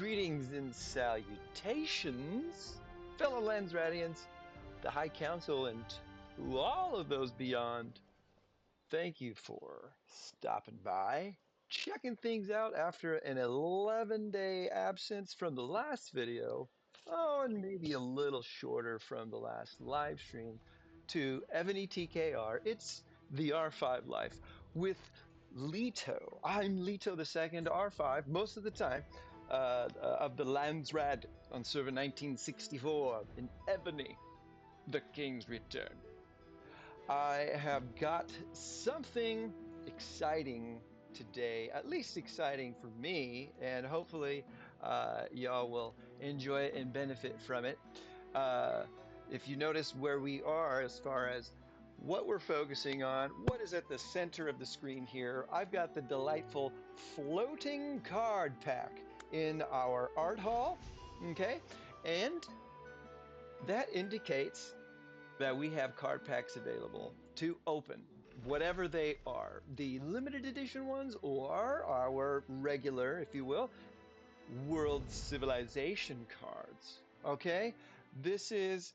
Greetings and salutations, fellow Landsradians, the High Council, and to all of those beyond. Thank you for stopping by, checking things out after an 11-day absence from the last video. Oh, and maybe a little shorter from the last live stream to Ebony TKR. It's the R5 Life with Leto. I'm Leto the second R5 most of the time of the Landsrad on server 1964 in Ebony, the King's Return. I have got something exciting today, at least exciting for me, and hopefully y'all will enjoy it and benefit from it. If you notice where we are as far as what we're focusing on, what is at the center of the screen here, I've got the delightful floating card pack in our art hall, okay? And that indicates that we have card packs available to open, whatever they are, the limited edition ones or our regular, if you will, World Civilization cards. Okay, this is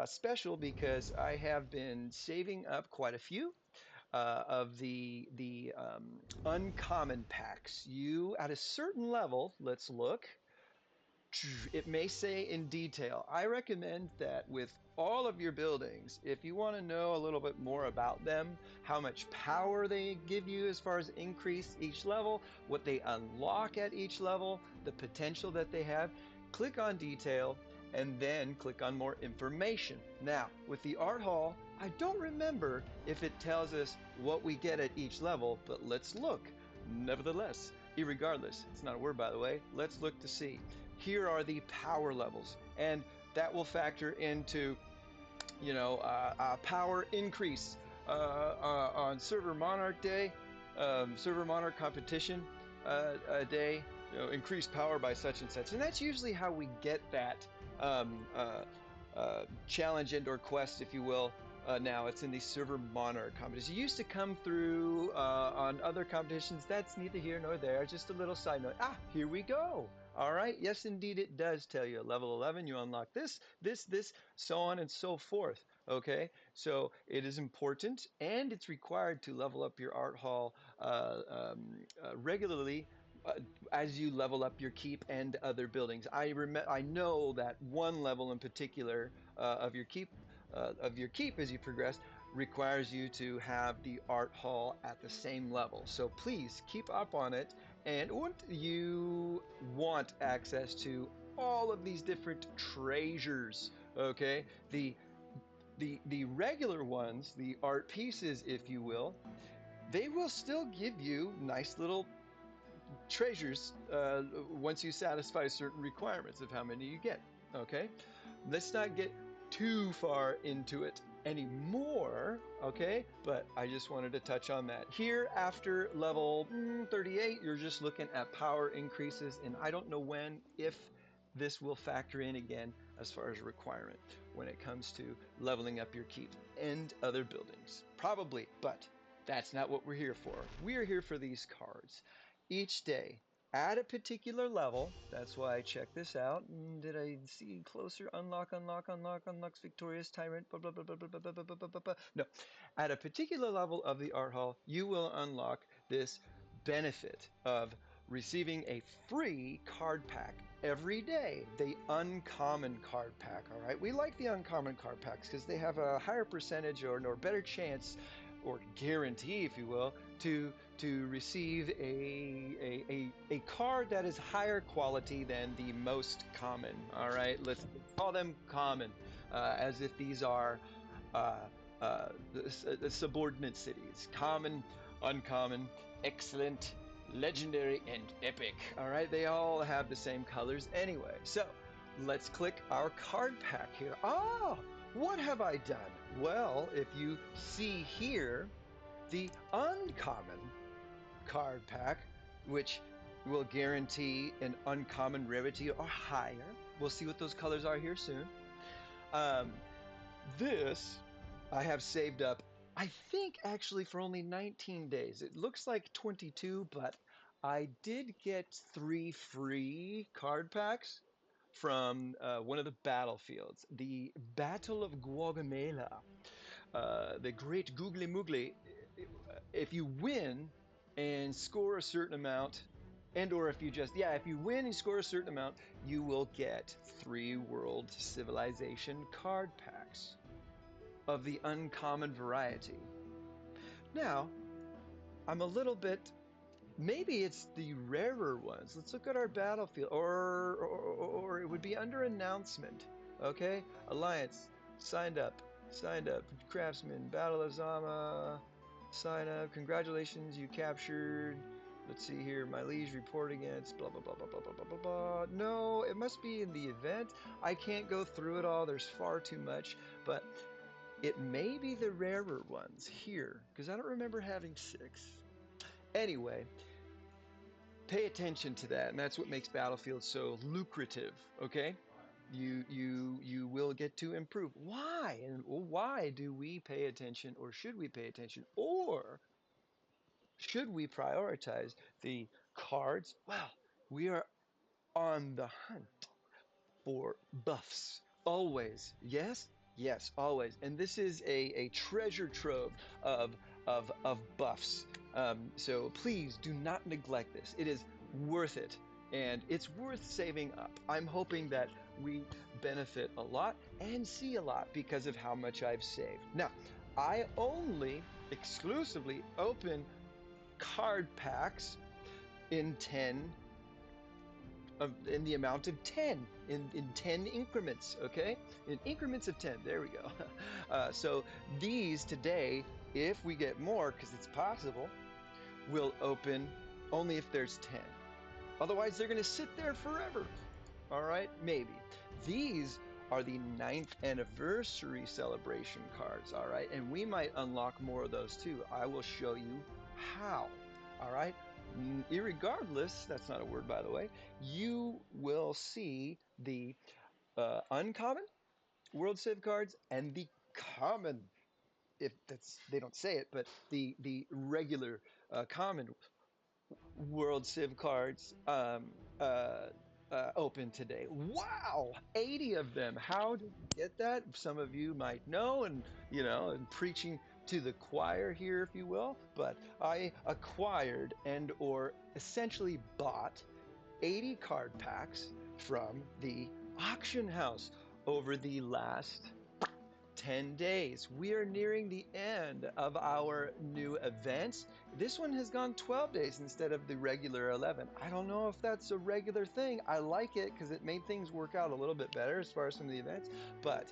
special because I have been saving up quite a few of the uncommon packs. You at a certain level, let's look. It may say in detail. I recommend that with all of your buildings, if you want to know a little bit more about them, how much power they give you as far as increase each level, what they unlock at each level, the potential that they have, click on detail and then click on more information. Now, with the art hall, I don't remember if it tells us what we get at each level, but let's look. Nevertheless, irregardless, it's not a word by the way, let's look to see. Here are the power levels, and that will factor into, power increase on Server Monarch Day, Server Monarch competition day. Increased power by such and such, and that's usually how we get that challenge and/or quest, if you will. Now it's in the Server Monarch competition. It used to come through on other competitions. That's neither here nor there. Just a little side note. Here we go. All right. Yes, indeed, it does tell you. Level 11, you unlock this, so on and so forth. Okay. So it is important, and it's required to level up your art hall regularly as you level up your keep and other buildings. I know that one level in particular of your keep as you progress requires you to have the art hall at the same level. So please keep up on it, and you want access to all of these different treasures, okay? The regular ones, the art pieces, if you will, they will still give you nice little treasures once you satisfy certain requirements of how many you get. Okay, let's not get too far into it anymore. Okay, but I just wanted to touch on that. Here, after level 38, you're just looking at power increases, and I don't know when, if this will factor in again as far as a requirement when it comes to leveling up your keep and other buildings. Probably, but that's not what we're here for. We're here for these cards. Each day, at a particular level, that's why I check this out. Did I see closer? Unlocks victorious tyrant, blah, blah, blah, blah, blah, blah, blah, blah, blah, blah, blah. No, at a particular level of the art hall, you will unlock this benefit of receiving a free card pack every day, the uncommon card pack. All right, we like the uncommon card packs because they have a higher percentage or better chance or guarantee, if you will, to receive a card that is higher quality than the most common. All right, let's call them common, as if these are the subordinate cities: common, uncommon, excellent, legendary, and epic. All right, they all have the same colors anyway. So let's click our card pack here. What have I done? Well, if you see here, the uncommon card pack, which will guarantee an uncommon rarity or higher. We'll see what those colors are here soon. Um, this I have saved up, I think actually for only 19 days. It looks like 22, but I did get 3 free card packs from one of the battlefields, the Battle of Guagamela, the Great Googly Moogly. If you win and score a certain amount, and or if you just, yeah, if you win and score a certain amount, you will get 3 World Civilization card packs of the uncommon variety. Now, I'm a little bit, maybe it's the rarer ones. Let's look at our battlefield, or it would be under announcement. Okay, Alliance signed up, signed up. Craftsman, Battle of Zama, sign up. Congratulations, you captured. Let's see here. My liege report against blah blah blah blah blah blah blah blah blah. No, it must be in the event. I can't go through it all. There's far too much, but it may be the rarer ones here because I don't remember having 6. Anyway, pay attention to that, and that's what makes Battlefield so lucrative. Okay, you will get to improve. Why? And why do we pay attention, or should we pay attention, or should we prioritize the cards? Well, we are on the hunt for buffs. Always. Yes? Yes, always. And this is a treasure trove of buffs. So please do not neglect this. It is worth it. And it's worth saving up. I'm hoping that we benefit a lot and see a lot because of how much I've saved. Now, I only exclusively open card packs in 10 in the amount of 10 in 10 increments. Okay, in increments of 10. There we go. So these today, if we get more, because it's possible, will open only if there's 10. Otherwise they're going to sit there forever. All right, maybe these are the 9th anniversary celebration cards. All right, and we might unlock more of those too. I will show you how. All right, irregardless, that's not a word, by the way, you will see the uncommon World Civ cards and the common, if that's, they don't say it, but the regular common World Civ cards open today. Wow, 80 of them. How did you get that? Some of you might know, and preaching to the choir here, if you will. But I acquired and or essentially bought 80 card packs from the auction house over the last 10 days. We are nearing the end of our new events. This one has gone 12 days instead of the regular 11. I don't know if that's a regular thing. I like it because it made things work out a little bit better as far as some of the events. But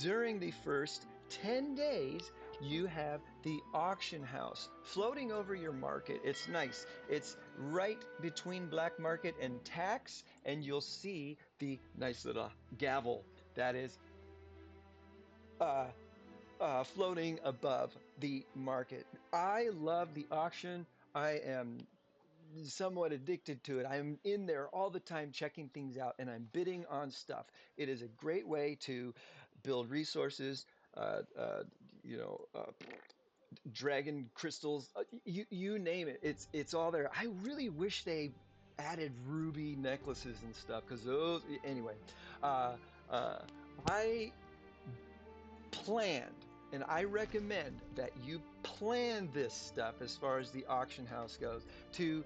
during the first 10 days, you have the auction house floating over your market. It's nice. It's right between black market and tax, and you'll see the nice little gavel that is uh, floating above the market. I love the auction. I am somewhat addicted to it. I'm in there all the time checking things out and I'm bidding on stuff. It is a great way to build resources, uh, uh, you know, uh, dragon crystals, you name it. It's all there. I really wish they added ruby necklaces and stuff because those, anyway, uh, uh, I planned, and I recommend that you plan this stuff as far as the auction house goes to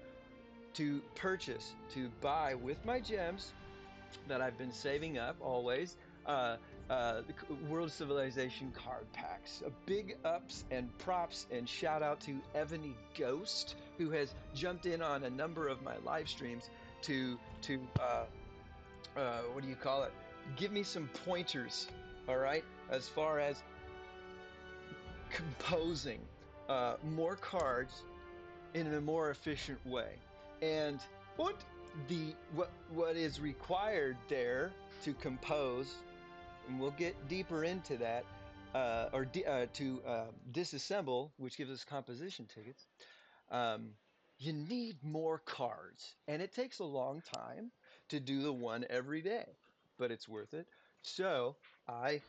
purchase, to buy with my gems that I've been saving up always. World Civilization card packs, big ups and props, and shout out to Ebony Ghost, who has jumped in on a number of my live streams to what do you call it? Give me some pointers, all right, as far as composing more cards in a more efficient way. And what is required there to compose, and we'll get deeper into that, to disassemble, which gives us composition tickets. Um, you need more cards, and it takes a long time to do the one every day, but it's worth it. So I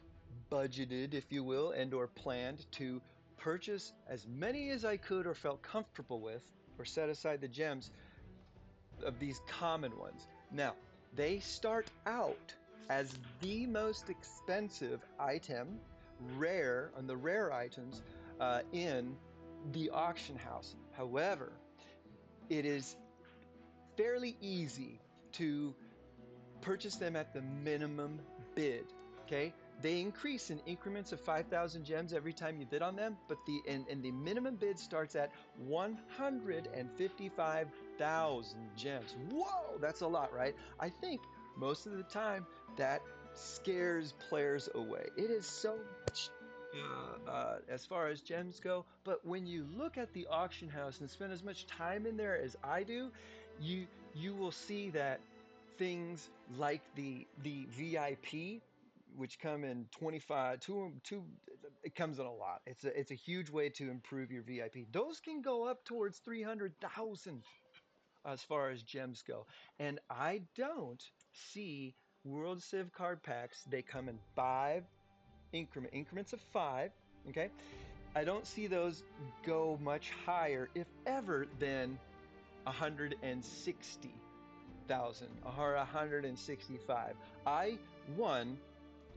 budgeted, if you will, and or planned to purchase as many as I could or felt comfortable with, or set aside the gems of these common ones. Now, they start out as the most expensive item, rare, on the rare items in the auction house. However, it is fairly easy to purchase them at the minimum bid. Okay, they increase in increments of 5,000 gems every time you bid on them, but the minimum bid starts at 155,000 gems. Whoa, that's a lot, right? I think most of the time that scares players away. It is so much as far as gems go, but when you look at the auction house and spend as much time in there as I do, you will see that things like the VIP, which come in 25, it comes in a lot. It's a huge way to improve your VIP. Those can go up towards 300,000 as far as gems go. And I don't see World Civ card packs. They come in increments of five. Okay, I don't see those go much higher, if ever, than 160,000 or 165. I won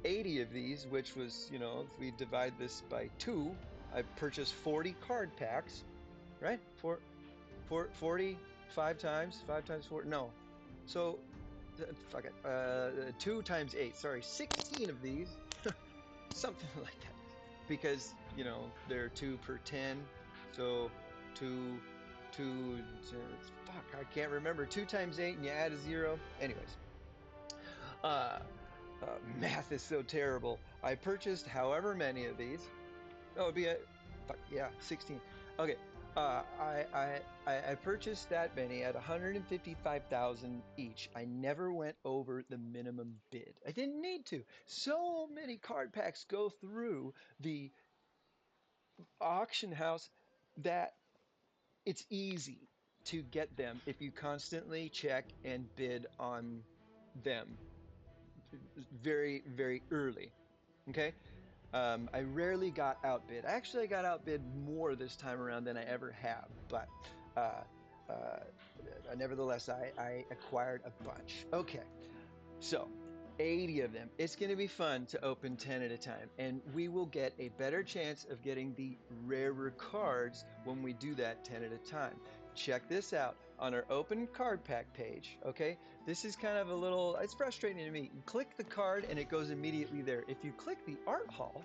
80 of these, which was, if we divide this by two, I purchased 40 card packs, right? For 40, five times four. No. So, fuck it. 2 times 8. Sorry, 16 of these, something like that. Because, they're 2 per 10. So, two, fuck, I can't remember. 2 times 8 and you add a zero. Anyways, uh, math is so terrible. I purchased however many of these. Oh, it'd be fuck, yeah, 16. Okay. I purchased that many at 155,000 each. I never went over the minimum bid. I didn't need to. So many card packs go through the auction house that it's easy to get them if you constantly check and bid on them very, very early. Okay. I rarely got outbid. Actually, I got outbid more this time around than I ever have, but uh, uh, nevertheless, I acquired a bunch. Okay, so 80 of them. It's going to be fun to open 10 at a time, and we will get a better chance of getting the rarer cards when we do that 10 at a time. Check this out on our open card pack page. Okay, this is kind of a little, it's frustrating to me. You click the card and it goes immediately there. If you click the art hall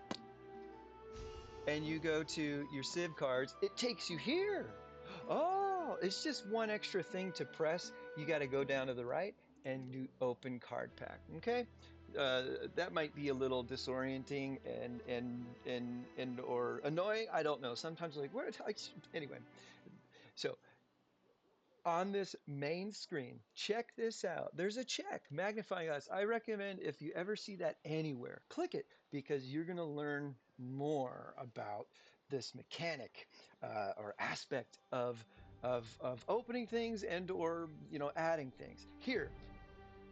and you go to your Civ cards, it takes you here. Oh, it's just one extra thing to press. You got to go down to the right and do open card pack. Okay, that might be a little disorienting and or annoying. I don't know. Sometimes like where anyway. So on this main screen, check this out. There's a check, magnifying glass. I recommend if you ever see that anywhere, click it because you're going to learn more about this mechanic or aspect of opening things and or adding things. Here,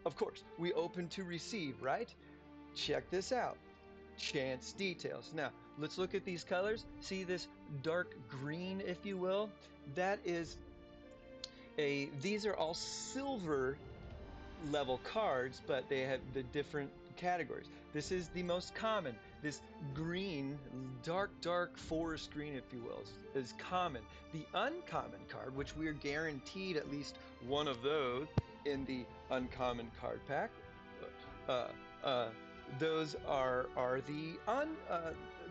of course, we open to receive, right? Check this out. Chance details. Now, let's look at these colors. See this dark green, if you will? That is these are all silver level cards, but they have the different categories. This is the most common. This green, dark forest green, if you will, is common. The uncommon card, which we are guaranteed at least one of those in the uncommon card pack, uh, uh, those are the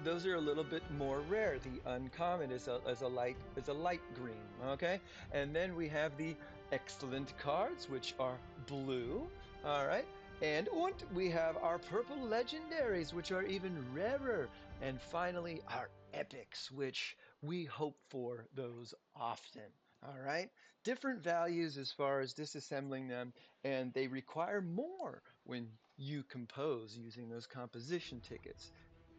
those are a little bit more rare. The uncommon is a light green. Okay, and then we have the excellent cards, which are blue. All right. And we have our purple legendaries, which are even rarer. And finally, our epics, which we hope for those often. All right. Different values as far as disassembling them, and they require more when you compose using those composition tickets.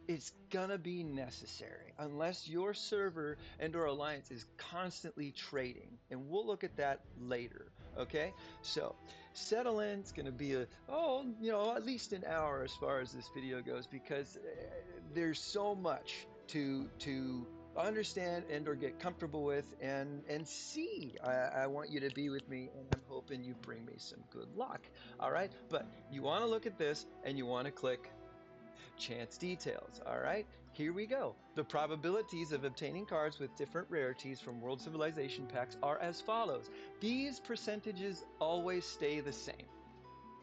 It's gonna be necessary unless your server and or alliance is constantly trading, and we'll look at that later. Okay, so settle in. It's gonna be at least an hour as far as this video goes because there's so much to understand and or get comfortable with and see. I want you to be with me, and I'm hoping you bring me some good luck. All right, but you want to look at this and you want to click chance details. All right, here we go. The probabilities of obtaining cards with different rarities from World Civilization packs are as follows. These percentages always stay the same.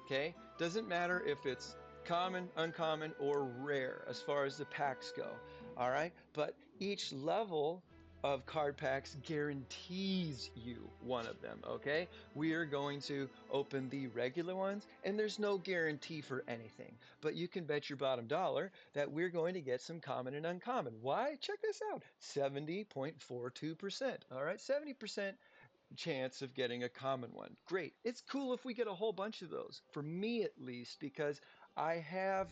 Okay, doesn't matter if it's common, uncommon, or rare as far as the packs go. All right, but each level of card packs guarantees you one of them. Okay, we are going to open the regular ones, and there's no guarantee for anything, but you can bet your bottom dollar that we're going to get some common and uncommon. Why? Check this out. 70.42%. All right, 70% chance of getting a common one. Great. It's cool if we get a whole bunch of those, for me at least, because I have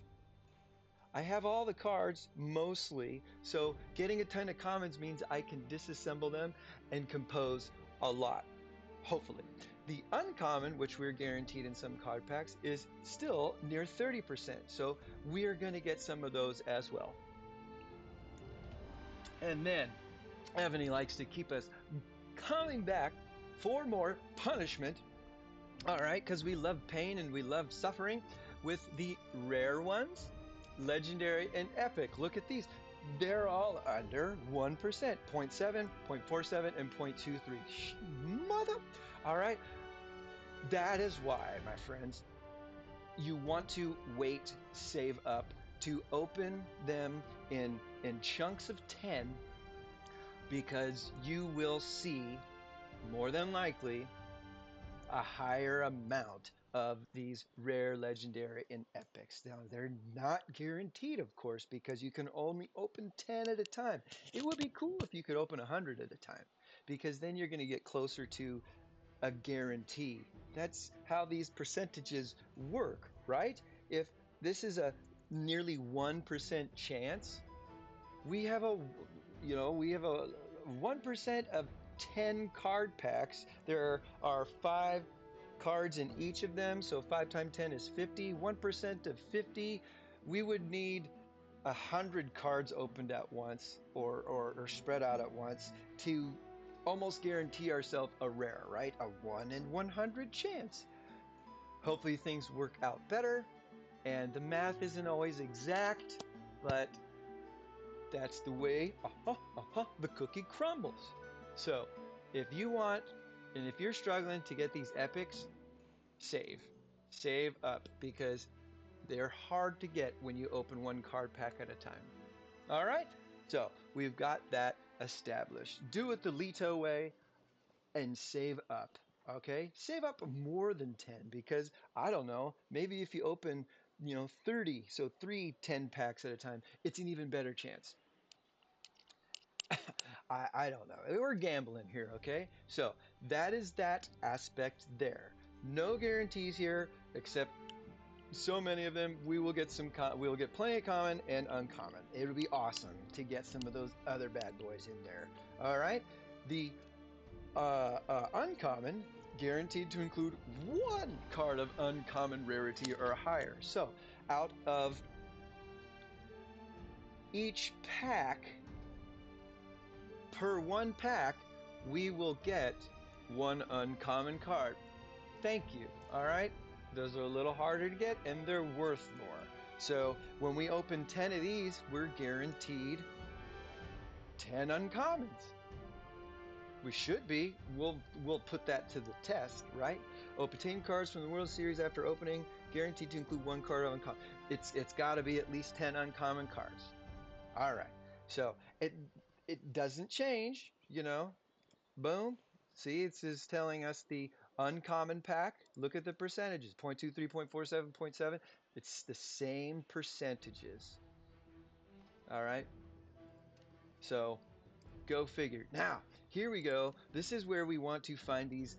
all the cards mostly, so getting a ton of commons means I can disassemble them and compose a lot, hopefully. The uncommon, which we're guaranteed in some card packs, is still near 30%, so we're going to get some of those as well. And then Ebony likes to keep us coming back for more punishment. All right, because we love pain and we love suffering with the rare ones, legendary and epic. Look at these. They're all under 1%, 0.7, 0.47, and 0.23. Mother. All right. That is why, my friends, you want to wait, save up to open them in chunks of 10, because you will see more than likely a higher amount of these rare, legendary, and epics. Now, they're not guaranteed, of course, because you can only open 10 at a time. It would be cool if you could open 100 at a time, because then you're going to get closer to a guarantee. That's how these percentages work, right? If this is a nearly 1% chance, we have a 1% of 10 card packs. There are 5 cards in each of them, so 5 times 10 is 50. 1% of 50, we would need 100 cards opened at once, or spread out at once, to almost guarantee ourselves a rare, right? A 1 in 100 chance. Hopefully things work out better, and the math isn't always exact, but that's the way the cookie crumbles. So if you want, and if you're struggling to get these epics, save up, because they're hard to get when you open one card pack at a time. All right, so we've got that established. Do it the Leto way and save up. Okay, save up more than 10, because I don't know, maybe if you open 30, so 3 10 packs at a time, it's an even better chance. I don't know. We're gambling here, okay? So that is that aspect there. No guarantees here, except so many of them. We will get we will get plenty of common and uncommon. It would be awesome to get some of those other bad boys in there. All right. The uncommon, guaranteed to include 1 card of uncommon rarity or higher. So out of each pack, per 1 pack, we will get 1 uncommon card. Thank you. All right. Those are a little harder to get, and they're worth more. So when we open 10 of these, we're guaranteed 10 uncommons. We should be. We'll put that to the test, right? Obtain cards from the World Series after opening, guaranteed to include 1 card of uncommon. It's got to be at least 10 uncommon cards. All right. So it doesn't change, Boom. See, it's just telling us the uncommon pack. Look at the percentages. 0.23, 0.47, 0.7. It's the same percentages. All right. So go figure. Now, here we go. This is where we want to find these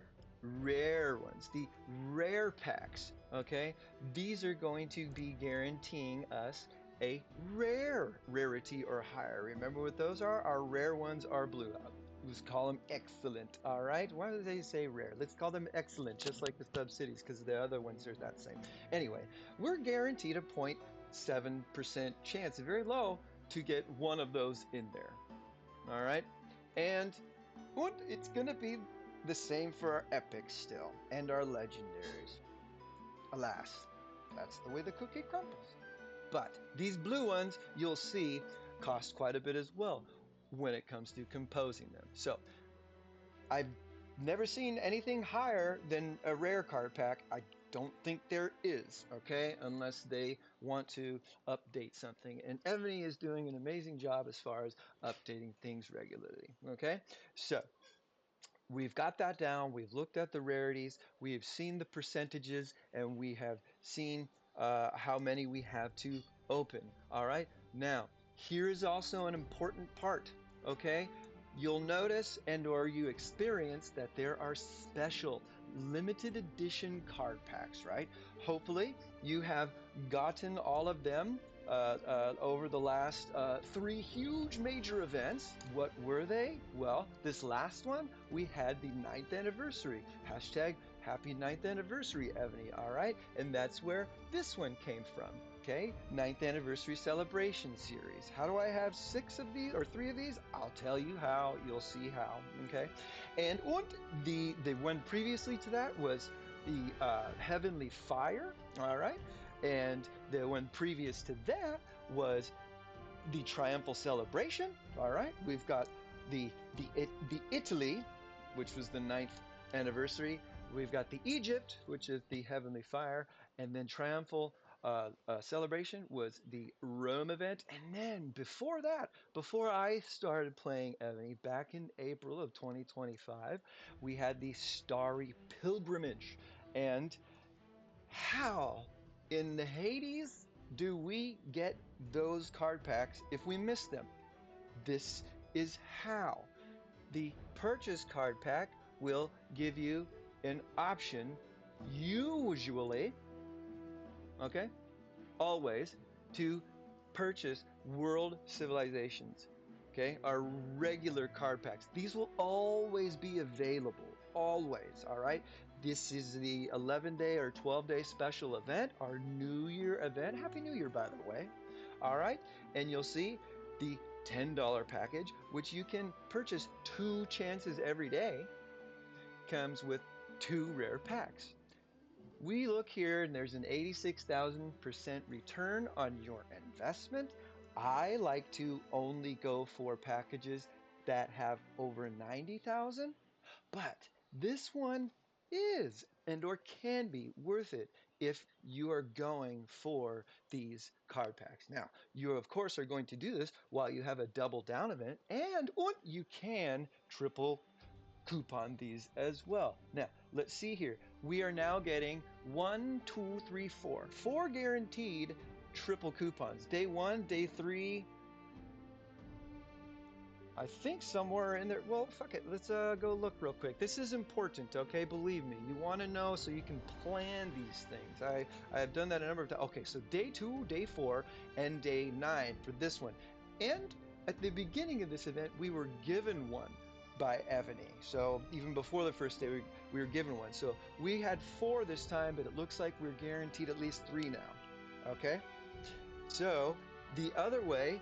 rare ones, the rare packs. Okay. These are going to be guaranteeing us a rare rarity or higher. Remember what those are? Our rare ones are blue. Let's call them excellent. All right. Why do they say rare? Let's call them excellent, just like the sub cities, because the other ones are that same. Anyway, we're guaranteed a 0.7% chance, very low, to get one of those in there. All right, and it's gonna be the same for our epics still and our legendaries. Alas, that's the way the cookie crumbles. But these blue ones, you'll see, cost quite a bit as well when it comes to composing them. So I've never seen anything higher than a rare card pack. I don't think there is, okay, unless they want to update something. And Ebony is doing an amazing job as far as updating things regularly, okay? So we've got that down. We've looked at the rarities. We have seen the percentages, and we have seen how many we have to open. All right. Now, here is also an important part. Okay. You'll notice and or you experience that there are special limited edition card packs, right? Hopefully you have gotten all of them over the last three huge major events. What were they? Well, this last one, we had the 9th anniversary. Hashtag happy 9th anniversary, Ebony, all right? And that's where this one came from. Okay, 9th anniversary celebration series. How do I have 6 of these or 3 of these? I'll tell you how. You'll see how. Okay, and the one previously to that was the Heavenly Fire. All right, and the one previous to that was the Triumphal Celebration. All right, we've got the Italy, which was the 9th anniversary. We've got the Egypt, which is the Heavenly Fire, and then Triumphal Celebration was the Rome event. And then before that, before I started playing Ebony back in April of 2025, we had the Starry Pilgrimage. And how in the Hades do we get those card packs if we miss them? This is how. The purchase card pack will give you an option, usually, okay, always, to purchase World Civilizations. Okay, our regular card packs. These will always be available. Always. All right. This is the 11-day or 12-day special event, our New Year event. Happy New Year, by the way. All right. And you'll see the $10 package, which you can purchase 2 chances every day, comes with 2 rare packs. We look here and there's an 86,000% return on your investment. I like to only go for packages that have over 90,000, but this one is and or can be worth it if you are going for these card packs. Now, you of course are going to do this while you have a double down event, and you can triple coupon these as well. Now, let's see here. We are now getting 1, 2, 3, 4. 4 guaranteed triple coupons. Day 1, day 3, I think somewhere in there. Well, fuck it. Let's go look real quick. This is important, okay? Believe me. You want to know so you can plan these things. I have done that a number of times. Okay, so day 2, day 4, and day 9 for this one. And at the beginning of this event, we were given one by Ebony. So even before the first day, we were given one. So we had 4 this time, but it looks like we're guaranteed at least 3 now. Okay? So the other way,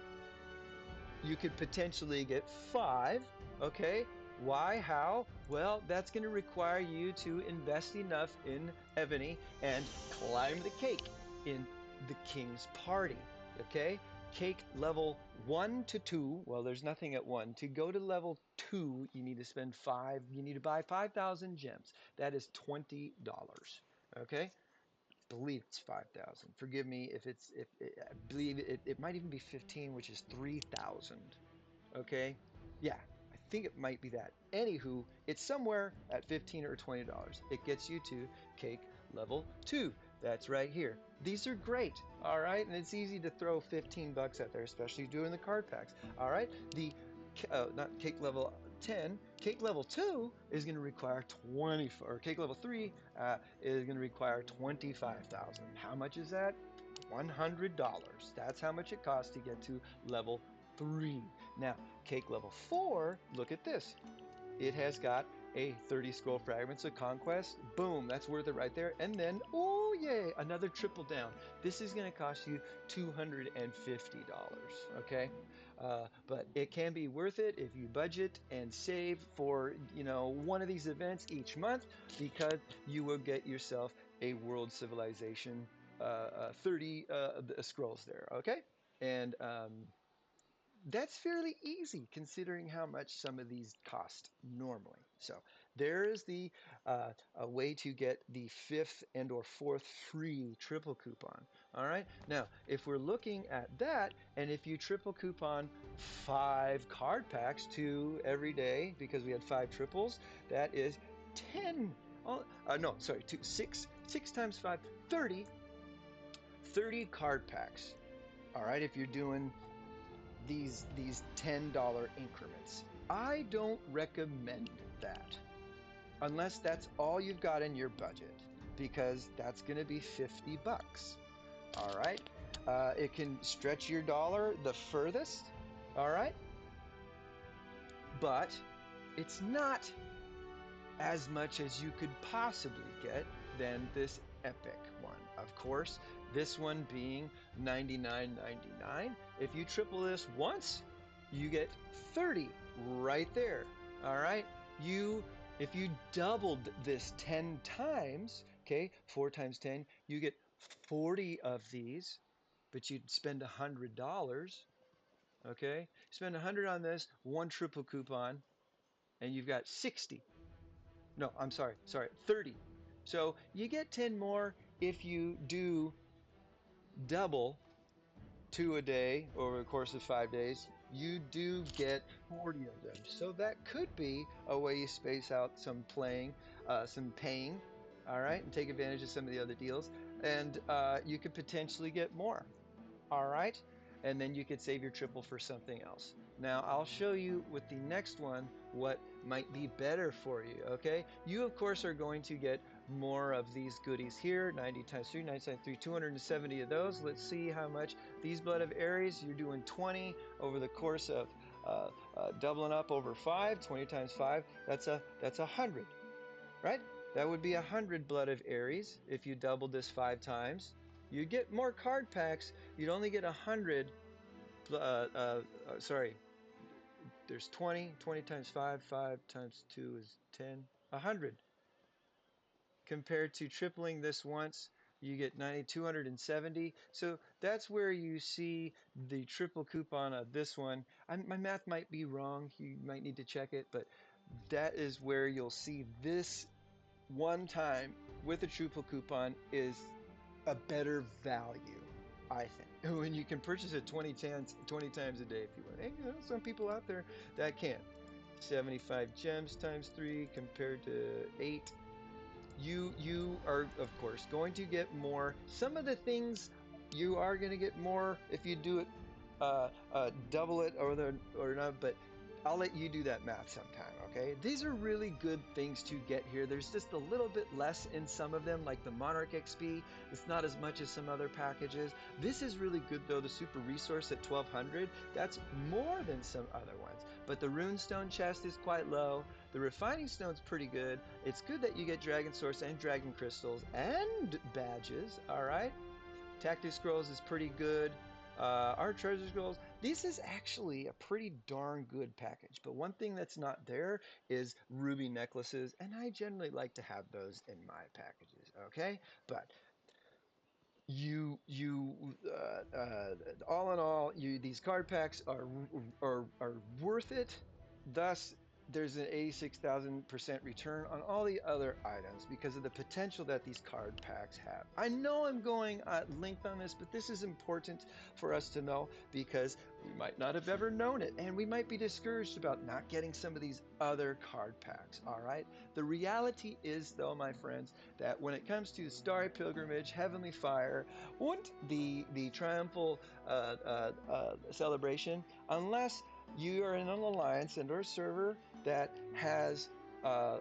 you could potentially get 5. Okay, why? How? Well, that's going to require you to invest enough in Ebony and climb the cake in the King's Party. Okay, cake level 1 to 2. Well, there's nothing at 1. To go to level 2, you need to spend 5. You need to buy 5,000 gems. That is $20. Okay, believe it's 5,000. Forgive me if it's if I believe it might even be 15, which is 3,000. Okay, yeah, I think it might be that. Anywho, it's somewhere at 15 or $20. It gets you to cake level 2. That's right here. These are great, all right, and it's easy to throw 15 bucks out there, especially doing the card packs. All right, the not cake level 10, cake level 2 is going to require 20, or cake level 3 is going to require 25,000. How much is that? $100. That's how much it costs to get to level 3. Now, cake level 4, look at this. It has got a 30 scroll fragments of conquest. Boom, that's worth it right there. And then, oh yay, another triple down. This is going to cost you $250. Okay, but it can be worth it if you budget and save for, one of these events each month, because you will get yourself a world civilization 30 scrolls there. Okay. And that's fairly easy considering how much some of these cost normally. So there is the a way to get the fifth and or fourth free triple coupon. All right. Now, if we're looking at that, and if you triple coupon 5 card packs to every day, because we had 5 triples, that is 10. Oh, no, sorry, 6 times 5, 30 card packs. All right. If you're doing these $10 increments. I don't recommend that unless that's all you've got in your budget, because that's going to be 50 bucks. All right. It can stretch your dollar the furthest. All right. But it's not as much as you could possibly get than this epic one. Of course, this one being $99.99. If you triple this once, you get 30 right there. All right. If you doubled this 10 times, okay, 4 times 10, you get 40 of these, but you'd spend $100. Okay. Spend 100 on this, one triple coupon, and you've got 60. No, I'm sorry, 30. So you get 10 more if you do double 2 a day over the course of 5 days. You do get 40 of them. So that could be a way you space out some playing, some paying, all right, and take advantage of some of the other deals. And you could potentially get more. All right. And then you could save your triple for something else. Now, I'll show you with the next one what might be better for you. Okay. You, of course, are going to get more of these goodies here. 90 times 3, 90 times 3, 270 of those. Let's see how much these Blood of Ares. You're doing 20 over the course of doubling up over 5. 20 times 5. That's 100. Right? That would be 100 Blood of Ares if you doubled this 5 times. You'd get more card packs. You'd only get 100. Sorry, there's 20. 20 times 5. 5 times 2 is 10. 100. Compared to tripling this once, you get 90, 270. So that's where you see the triple coupon of this one. My math might be wrong. You might need to check it, but that is where you'll see this one time with a triple coupon is a better value, I think. When you can purchase it 20 times a day if you want. And some people out there that can. 75 gems times 3 compared to 8. You are, of course, going to get more. Some of the things you are going to get more if you do it, double it or not, but I'll let you do that math sometime, okay? These are really good things to get here. There's just a little bit less in some of them, like the Monarch XP. It's not as much as some other packages. This is really good, though. The Super Resource at 1200, that's more than some other ones. But the Runestone chest is quite low. The Refining Stone's pretty good. It's good that you get Dragon Source and Dragon Crystals and badges, all right? Tactic Scrolls is pretty good. Our Treasure Scrolls, this is actually a pretty darn good package. But one thing that's not there is ruby necklaces, and I generally like to have those in my packages, okay? But all in all, these card packs are worth it. Thus, there's an 86,000% return on all the other items because of the potential that these card packs have. I know I'm going at length on this, but this is important for us to know because we might not have ever known it, and we might be discouraged about not getting some of these other card packs. All right. The reality is, though, my friends, that when it comes to Starry Pilgrimage, Heavenly Fire, and the Triumphal celebration, unless you are in an alliance and or a server that has a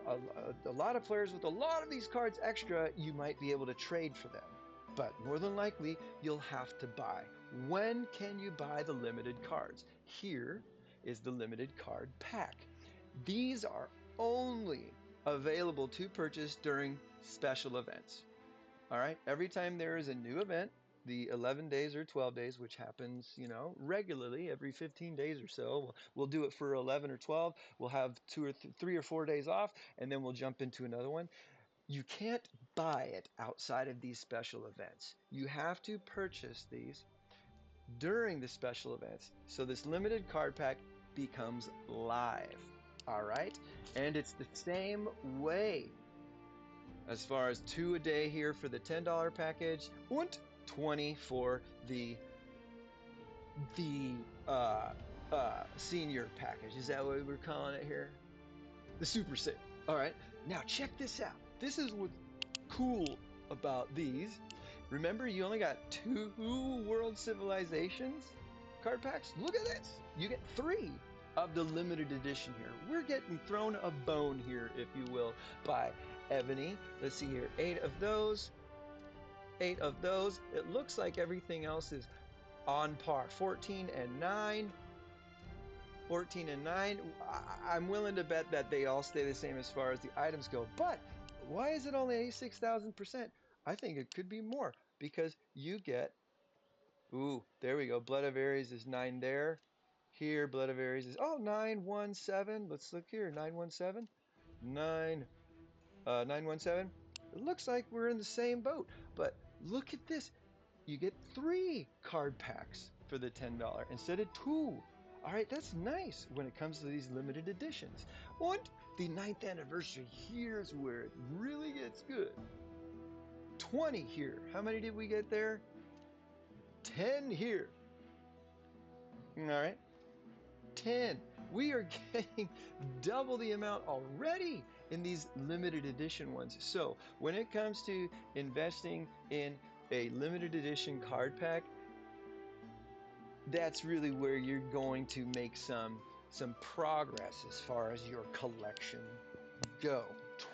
lot of players with a lot of these cards extra, you might be able to trade for them. But more than likely, you'll have to buy. When can you buy the limited cards? Here is the limited card pack. These are only available to purchase during special events. All right. Every time there is a new event, the 11 days or 12 days, which happens, regularly every 15 days or so. We'll do it for 11 or 12. We'll have 3 or 4 days off, and then we'll jump into another one. You can't buy it outside of these special events. You have to purchase these during the special events. So this limited card pack becomes live. All right. And it's the same way as far as 2 a day here for the $10 package and 20 for the senior package. Is that what we're calling it here? The super sale. All right. Now check this out. This is what's cool about these. Remember, you only got 2 world civilizations card packs? Look at this. You get 3 of the limited edition here. We're getting thrown a bone here, if you will, by Ebony. Let's see here. 8 of those. 8 of those. It looks like everything else is on par. 14 and 9. 14 and 9. I'm willing to bet that they all stay the same as far as the items go. But why is it only 86,000%? I think it could be more because you get, ooh, there we go. Blood of Ares is 9 there. Here, Blood of Ares is, 917. Let's look here. 917. 917. It looks like we're in the same boat. But look at this. You get 3 card packs for the $10 instead of 2. All right, that's nice when it comes to these limited editions. And the 9th anniversary, here's where it really gets good. 20 here. How many did we get there? 10 here. All right, 10. We are getting double the amount already in these limited edition ones. So when it comes to investing in a limited edition card pack, that's really where you're going to make some progress as far as your collection go.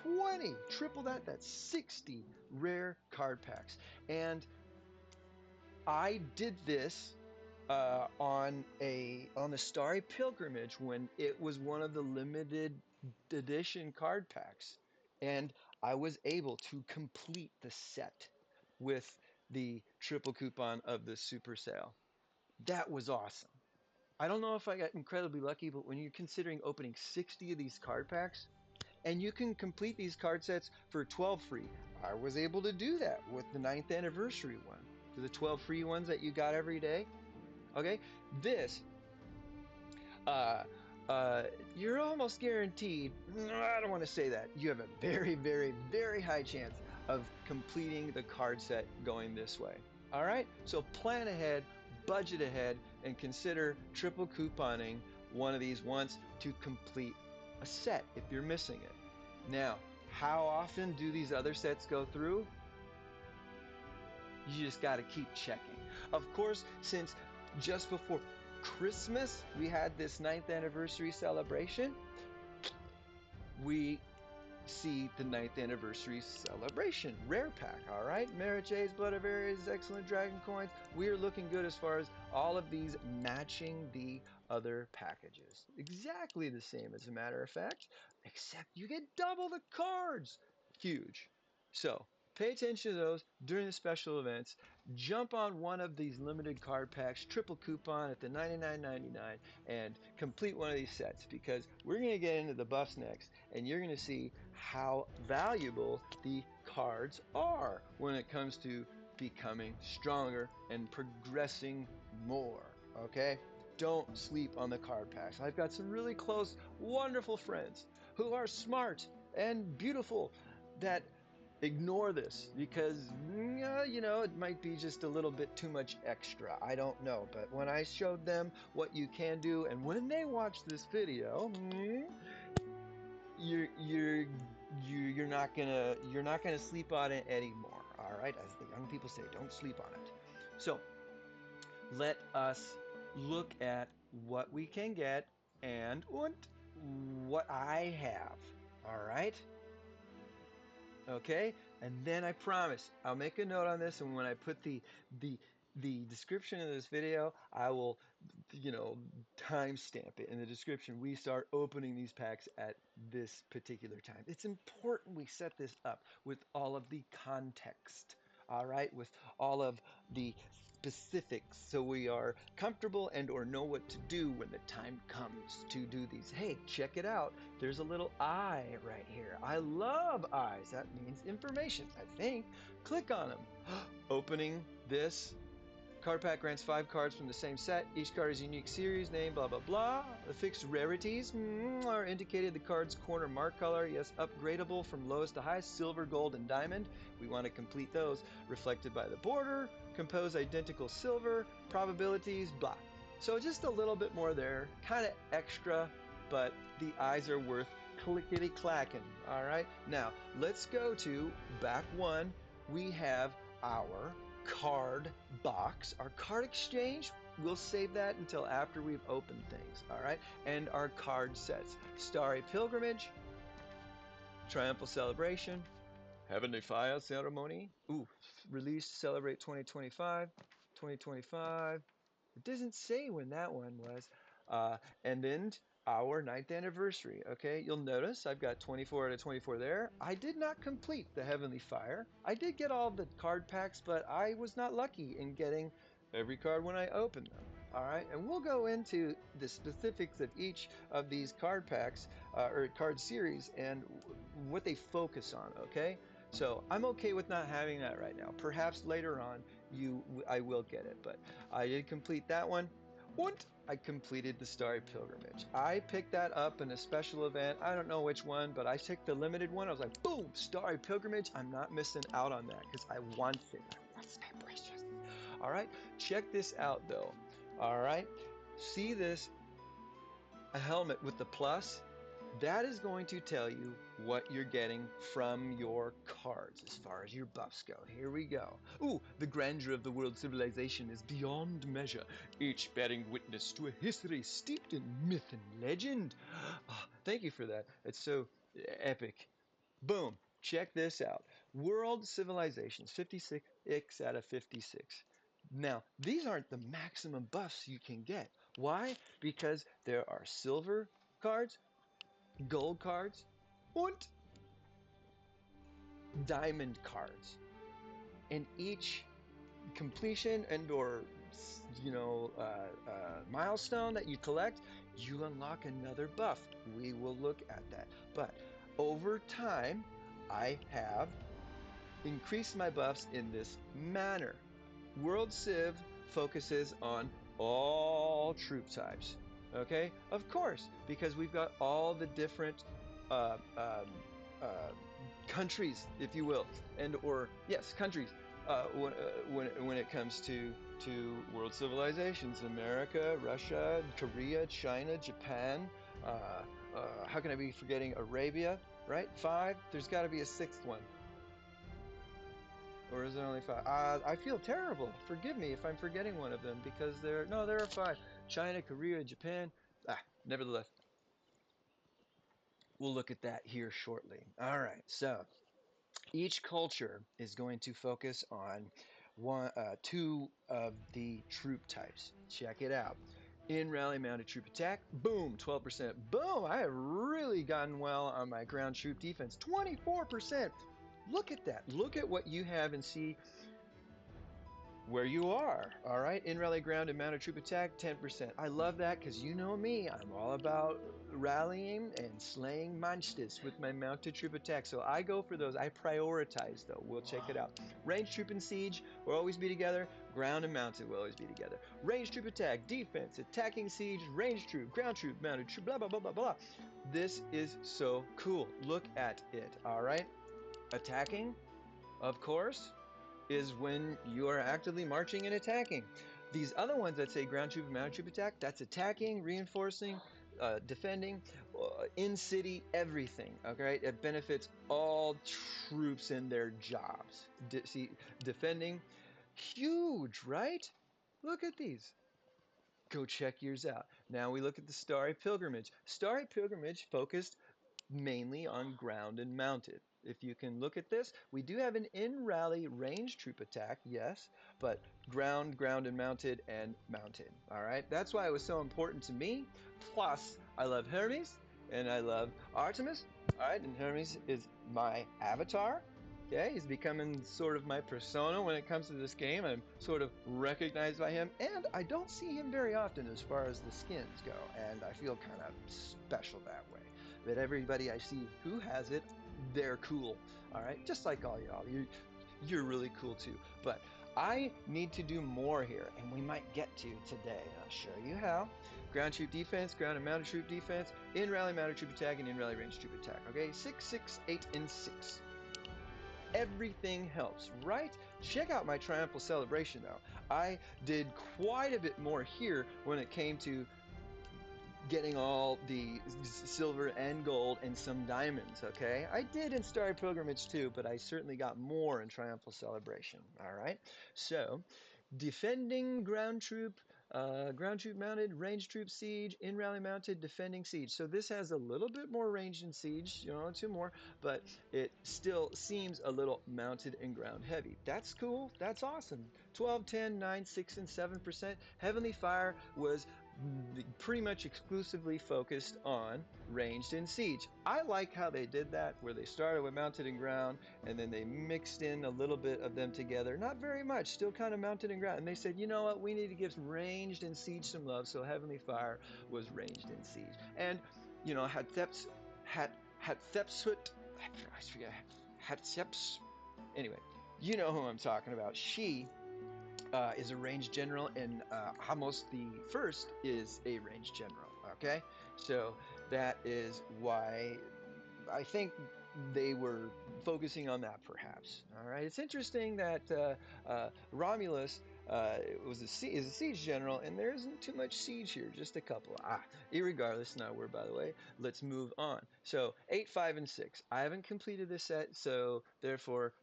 20, triple that, that's 60 rare card packs. And I did this on the Starry Pilgrimage when it was one of the limited edition card packs, and I was able to complete the set with the triple coupon of the super sale. That was awesome. I don't know if I got incredibly lucky, but when you're considering opening 60 of these card packs, and you can complete these card sets for 12 free, I was able to do that with the 9th anniversary one. For the 12 free ones that you got every day. Okay, this, uh, you're almost guaranteed. I don't want to say that. You have a very, very, very high chance of completing the card set going this way. All right, so plan ahead, budget ahead, and consider triple couponing one of these once to complete a set if you're missing it. Now, how often do these other sets go through? You just got to keep checking. Of course, since just before Christmas we had this 9th anniversary celebration, we see the 9th anniversary celebration rare pack. All right, Merit J's, Blood of Ares, excellent dragon coins. We are looking good as far as all of these matching the other packages. Exactly the same, as a matter of fact, except you get double the cards. Huge. So pay attention to those during the special events. Jump on one of these limited card packs, triple coupon at the $99.99, and complete one of these sets, because we're going to get into the buffs next, and you're going to see how valuable the cards are when it comes to becoming stronger and progressing more. Okay? Don't sleep on the card packs. I've got some really close, wonderful friends who are smart and beautiful that ignore this because it might be just a little bit too much extra. I don't know, but when I showed them what you can do, and when they watch this video, you're not gonna sleep on it anymore. All right, as the young people say, don't sleep on it. So let us look at what we can get and what I have. All right. Okay, and then I promise I'll make a note on this, and when I put the the description of this video, I will, timestamp it in the description. We start opening these packs at this particular time. It's important we set this up with all of the context. all right, with all of the specifics so we are comfortable and or know what to do when the time comes to do these. Hey, check it out. There's a little eye right here. I love eyes. That means information, I think. Click on them. Opening this. Card pack grants 5 cards from the same set. Each card is a unique series name, blah, blah, blah. The fixed rarities are indicated the card's corner mark color. Yes, upgradable from lowest to highest, silver, gold, and diamond. We want to complete those. Reflected by the border, compose identical silver, probabilities, blah. So just a little bit more there, kind of extra, but the eyes are worth clickety clacking. All right, now let's go to back one. We have our card box, our card exchange. We'll save that until after we've opened things, all right? And our card sets. Starry Pilgrimage, Triumphal Celebration, Heavenly Fire Ceremony. Ooh, release to celebrate 2025. 2025. It doesn't say when that one was. And then our 9th anniversary. Okay, you'll notice I've got 24 out of 24 there. I did not complete the Heavenly Fire. I did get all the card packs, but I was not lucky in getting every card when I opened them. All right, and we'll go into the specifics of each of these card packs or card series and what they focus on. Okay, so I'm okay with not having that right now. Perhaps later on I will get it, but I did complete that one. And I completed the Starry Pilgrimage. I picked that up in a special event. I don't know which one, but I took the limited one. I was like, boom, Starry Pilgrimage. I'm not missing out on that because I want it. That's my precious. All right, check this out though. All right, see this, a helmet with the plus? That is going to tell you what you're getting from your cards as far as your buffs go. Here we go. Ooh, the grandeur of the world civilization is beyond measure, each bearing witness to a history steeped in myth and legend. Oh, thank you for that. It's so epic. Boom. Check this out. World civilizations, 56 out of 56. Now, these aren't the maximum buffs you can get. Why? Because there are silver cards, gold cards, and diamond cards. And each completion and or milestone that you collect, you unlock another buff. We will look at that. But over time, I have increased my buffs in this manner. World Civ focuses on all troop types. Okay, of course, because we've got all the different uh, um, uh, countries, if you will, and or yes, countries. When it comes to world civilizations, America, Russia, Korea, China, Japan. How can I be forgetting Arabia? Right, 5. There's got to be a 6th one. Or is it only 5? I feel terrible. Forgive me if I'm forgetting one of them because there are 5. China, Korea, Japan. Nevertheless, we'll look at that here shortly. All right, so each culture is going to focus on two of the troop types. Check it out. In rally mounted troop attack, boom, 12%. Boom, I have really gotten well on my ground troop defense, 24%. Look at that. Look at what you have and see where you are. All right, in rally ground and mounted troop attack, 10%. I love that because you know me, I'm all about rallying and slaying monsters with my mounted troop attack. So I go for those. I prioritize though. We'll check it out. Range troop and siege will always be together. Ground and mounted will always be together. Range troop attack, defense, attacking siege, range troop, ground troop, mounted troop, blah, blah, blah, blah, blah. This is so cool. Look at it. All right. Attacking, of course, is when you are actively marching and attacking. These other ones that say ground troop and mounted troop attack, that's attacking, reinforcing, defending, in city, everything. Okay, it benefits all troops in their jobs. Defending, huge, right? Look at these. Go check yours out. Now we look at the Starry Pilgrimage. Starry Pilgrimage focused mainly on ground and mounted. If you can look at this, we do have an in-rally range troop attack, yes, but ground and mounted and mounted. All right, that's why it was so important to me. Plus, I love Hermes and I love Artemis. All right, and Hermes is my avatar. Okay, he's becoming sort of my persona when it comes to this game. I'm sort of recognized by him, and I don't see him very often as far as the skins go, and I feel kind of special that way. That everybody I see who has it, they're cool. All right, just like all y'all. You're really cool too. But I need to do more here, and we might get to today. I'll show you how. Ground troop defense, ground and mounted troop defense, in rally mounted troop attack, and in rally range troop attack. Okay, 6, 6, 8, and 6. Everything helps, right? Check out my triumphal celebration though. I did quite a bit more here when it came to getting all the silver and gold and some diamonds, okay? I did in Starry Pilgrimage too, but I certainly got more in Triumphal Celebration, all right? So, defending ground troop mounted, range troop siege, in rally mounted, defending siege. So this has a little bit more range in siege, you know, 2 more, but it still seems a little mounted and ground heavy. That's cool, that's awesome. 12, 10, 9, 6, and 7%. Heavenly Fire was pretty much exclusively focused on ranged and siege. I like how they did that, where they started with mounted and ground, and then they mixed in a little bit of them together. Not very much, still kind of mounted and ground. And they said, you know what, we need to give ranged and siege some love, so Heavenly Fire was ranged and siege. And, you know, Hatshepsut, I forget, Hatshepsut, anyway, you know who I'm talking about. She is a range general, and Hamos the First is a range general. Okay, so that is why I think they were focusing on that, perhaps. All right, it's interesting that Romulus is a siege general, and there isn't too much siege here, just a couple. Irregardless, not where, by the way. Let's move on. So 8, 5, and 6. I haven't completed this set, so therefore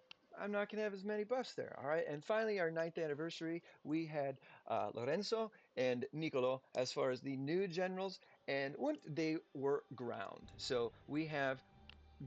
I'm not going to have as many buffs there. All right. And finally, our 9th anniversary, we had Lorenzo and Nicolo as far as the new generals, and they were ground. So we have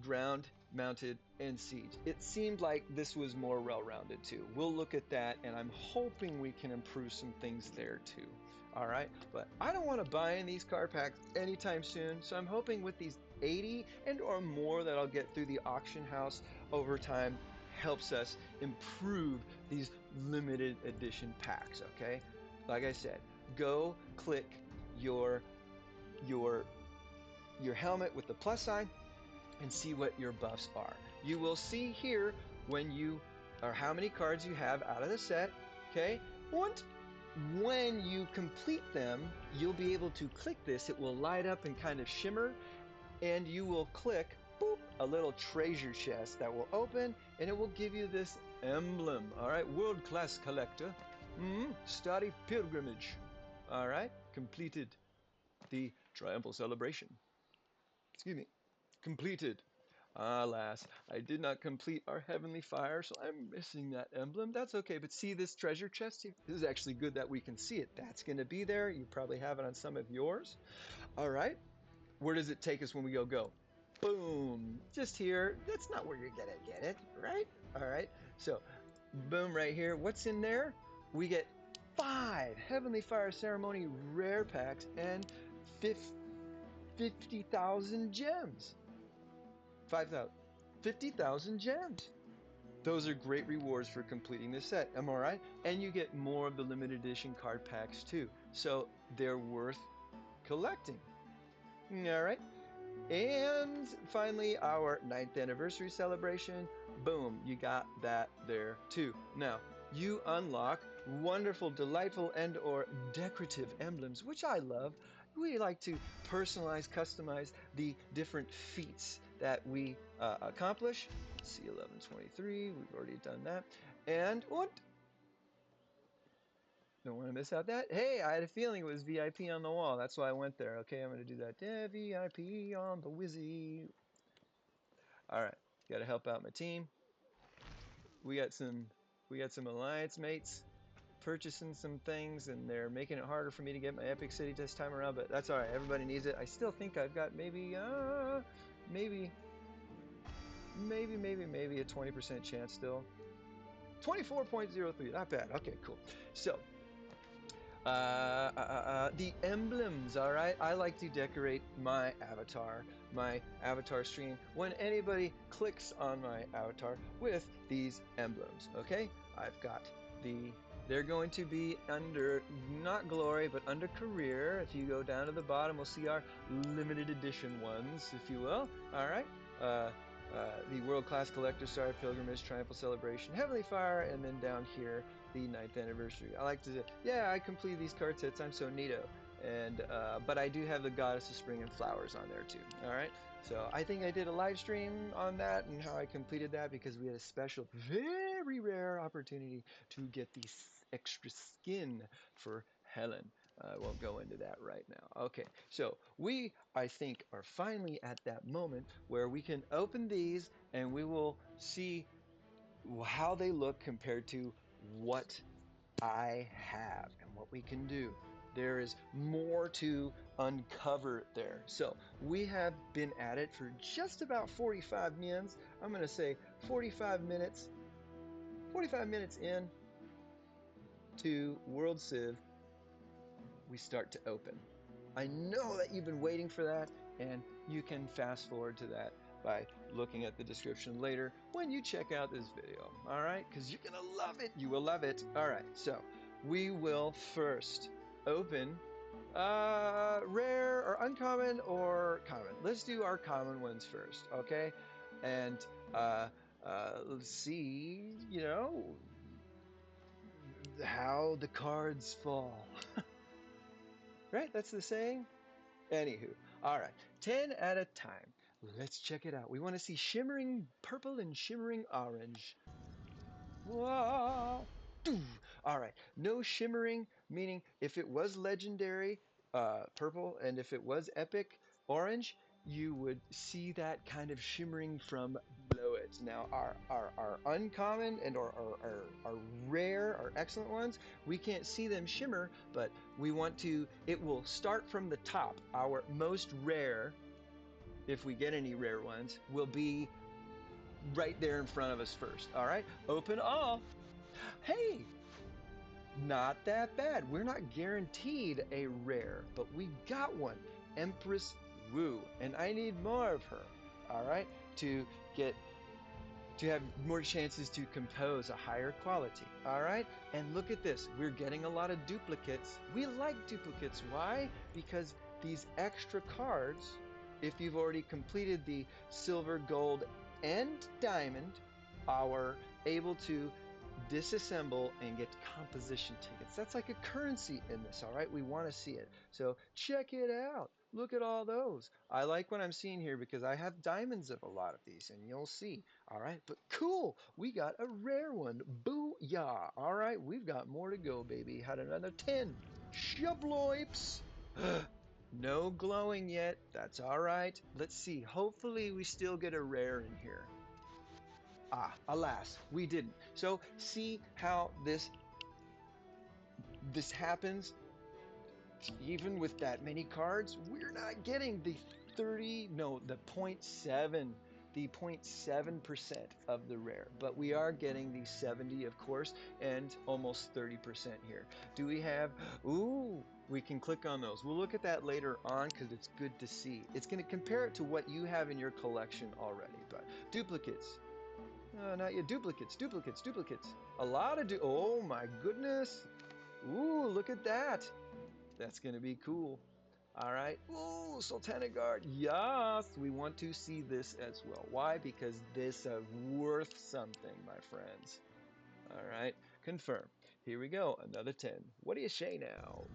ground, mounted, and siege. It seemed like this was more well-rounded too. We'll look at that, and I'm hoping we can improve some things there too. All right, but I don't want to buy in these card packs anytime soon, so I'm hoping with these 80 and or more that I'll get through the auction house over time helps us improve these limited edition packs, okay? Like I said, go click your your your helmet with the plus sign and see what your buffs are. You will see here when you or how many cards you have out of the set, okay? When you complete them, you'll be able to click this. It will light up and kind of shimmer, and you will click boop, a little treasure chest that will open, and it will give you this emblem. All right, world-class collector. Starry Pilgrimage. All right, completed the triumphal celebration. Excuse me, completed. Alas, I did not complete our Heavenly Fire, so I'm missing that emblem. That's okay, but see this treasure chest here? This is actually good that we can see it. That's going to be there. You probably have it on some of yours. All right, where does it take us when we go? Boom, just here. That's not where you're going to get it, right? All right, so boom right here. What's in there? We get 5 Heavenly Fire Ceremony rare packs and 50,000 gems. 5,000, 50,000 gems. Those are great rewards for completing this set, am I right? And you get more of the limited edition card packs too. So they're worth collecting. All right. And finally, our 9th anniversary celebration. Boom, you got that there too. Now, you unlock wonderful, delightful, and or decorative emblems, which I love. We like to personalize, customize the different feats that we accomplish. Let's see, 1123, we've already done that. And what? Don't want to miss out that. Hey, I had a feeling it was VIP on the wall. That's why I went there. Okay, I'm going to do that. Yeah, VIP on the Wizzy. All right, got to help out my team. We got some alliance mates purchasing some things, and they're making it harder for me to get my epic city this time around. But that's all right. Everybody needs it. I still think I've got maybe a 20% chance still. 24.03. Not bad. Okay, cool. So the emblems, all right? I like to decorate my avatar my avatar stream when anybody clicks on my avatar with these emblems. Okay, I've got they're going to be under, not glory, but under career. If you go down to the bottom, we'll see our limited edition ones, if you will. All right. The World Class Collector Star, Pilgrimage, Triumphal Celebration, Heavenly Fire, and then down here, the 9th Anniversary. I like to, yeah, I completed these card sets. I'm so neato. And, but I do have the Goddess of Spring and Flowers on there too. All right. So I think I did a live stream on that and how I completed that because we had a special, very rare opportunity to get the extra skin for Helen. I won't go into that right now. Okay, so we, I think, are finally at that moment where we can open these and we will see how they look compared to what I have and what we can do. There is more to uncover there. So we have been at it for just about 45 minutes. I'm going to say 45 minutes, 45 minutes in to World Civ, we start to open. I know that you've been waiting for that, and you can fast forward to that by looking at the description later when you check out this video. All right, because you're gonna love it. You will love it. All right, so we will first open rare or uncommon or common. Let's do our common ones first, okay? And let's see, how the cards fall. Right? That's the saying. Anywho, all right, 10 at a time. Let's check it out. We want to see shimmering purple and shimmering orange. Whoa. All right, no shimmering, meaning if it was legendary, purple, and if it was epic, orange, you would see that kind of shimmering from below it. Now, our uncommon and our rare, our excellent ones, we can't see them shimmer, but we want to, it will start from the top. Our most rare, if we get any rare ones, will be right there in front of us first. All right, open all. Hey, not that bad. We're not guaranteed a rare, but we got one. Empress Wu, and I need more of her. All right, to get to have more chances to compose a higher quality. All right, and look at this. We're getting a lot of duplicates. We like duplicates. Why? Because these extra cards, if you've already completed the silver, gold, and diamond, are able to disassemble and get composition tickets. That's like a currency in this, all right? We want to see it. So check it out. Look at all those. I like what I'm seeing here because I have diamonds of a lot of these, and you'll see. All right, but cool. We got a rare one. Booyah. All right, we've got more to go, baby. Had another 10. Shabloips. No glowing yet. That's all right. Let's see. Hopefully, we still get a rare in here. Ah, alas, we didn't. So see how this happens. Even with that many cards, we're not getting the 30, no, the 0.7, the 0.7% of the rare, but we are getting the 70, of course, and almost 30% here. Do we have, ooh, we can click on those. We'll look at that later on because it's good to see. It's going to compare it to what you have in your collection already, but duplicates. Not yet. Duplicates, duplicates, duplicates. A lot of oh my goodness. Ooh, look at that. That's going to be cool. All right. Ooh, Sultana Guard. Yes, we want to see this as well. Why? Because this is worth something, my friends. All right. Confirm. Here we go. Another 10. What do you say now?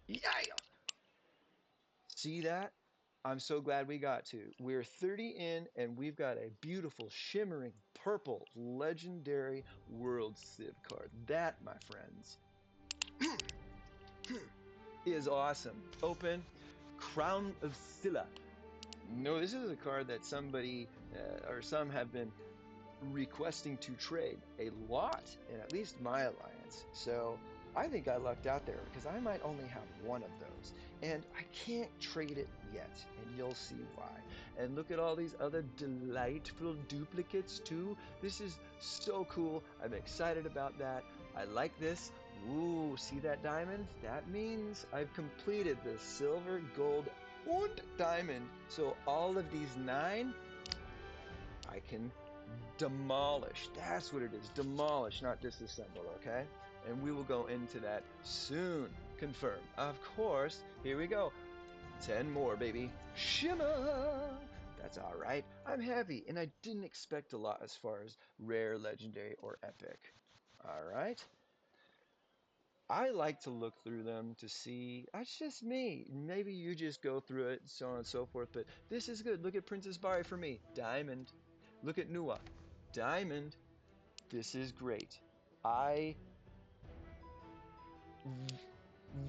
Yeah. See that? I'm so glad we got to. We're 30 in, and we've got a beautiful, shimmering, purple, legendary World Civ card. That, my friends, is awesome. Open, Crown of Scylla. No, this is a card that somebody or some have been requesting to trade a lot in at least my alliance. So I think I lucked out there because I might only have one of those. And I can't trade it yet, and you'll see why. And look at all these other delightful duplicates too. This is so cool. I'm excited about that. I like this. Ooh, see that diamond? That means I've completed the silver, gold, and diamond. So all of these 9, I can demolish. That's what it is. Demolish, not disassemble, okay? And we will go into that soon. Confirm. Of course. Here we go. 10 more, baby. Shimmer! That's all right. I'm happy, and I didn't expect a lot as far as rare, legendary, or epic. All right. I like to look through them to see. That's just me. Maybe you just go through it, so on and so forth. But this is good. Look at Princess Bari for me. Diamond. Look at Nua. Diamond. This is great. I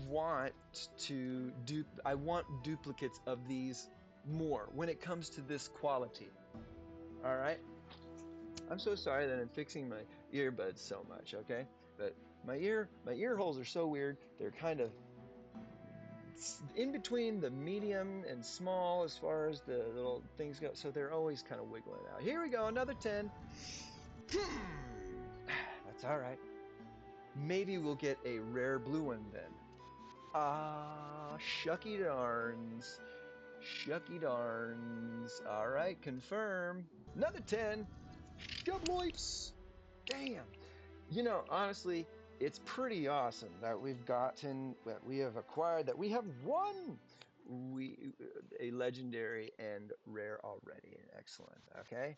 want I want duplicates of these more when it comes to this quality. All right. I'm so sorry that I'm fixing my earbuds so much, okay? But my ear holes are so weird. They're kind of in between the medium and small as far as the little things go. So they're always kind of wiggling out. Here we go, another 10. That's all right. Maybe we'll get a rare blue one then. Ah, shucky darns. Shucky darns. All right, confirm. Another 10. Shubloips. Damn. You know, honestly, it's pretty awesome that that we have acquired, that we have won a legendary and rare already. Excellent. Okay.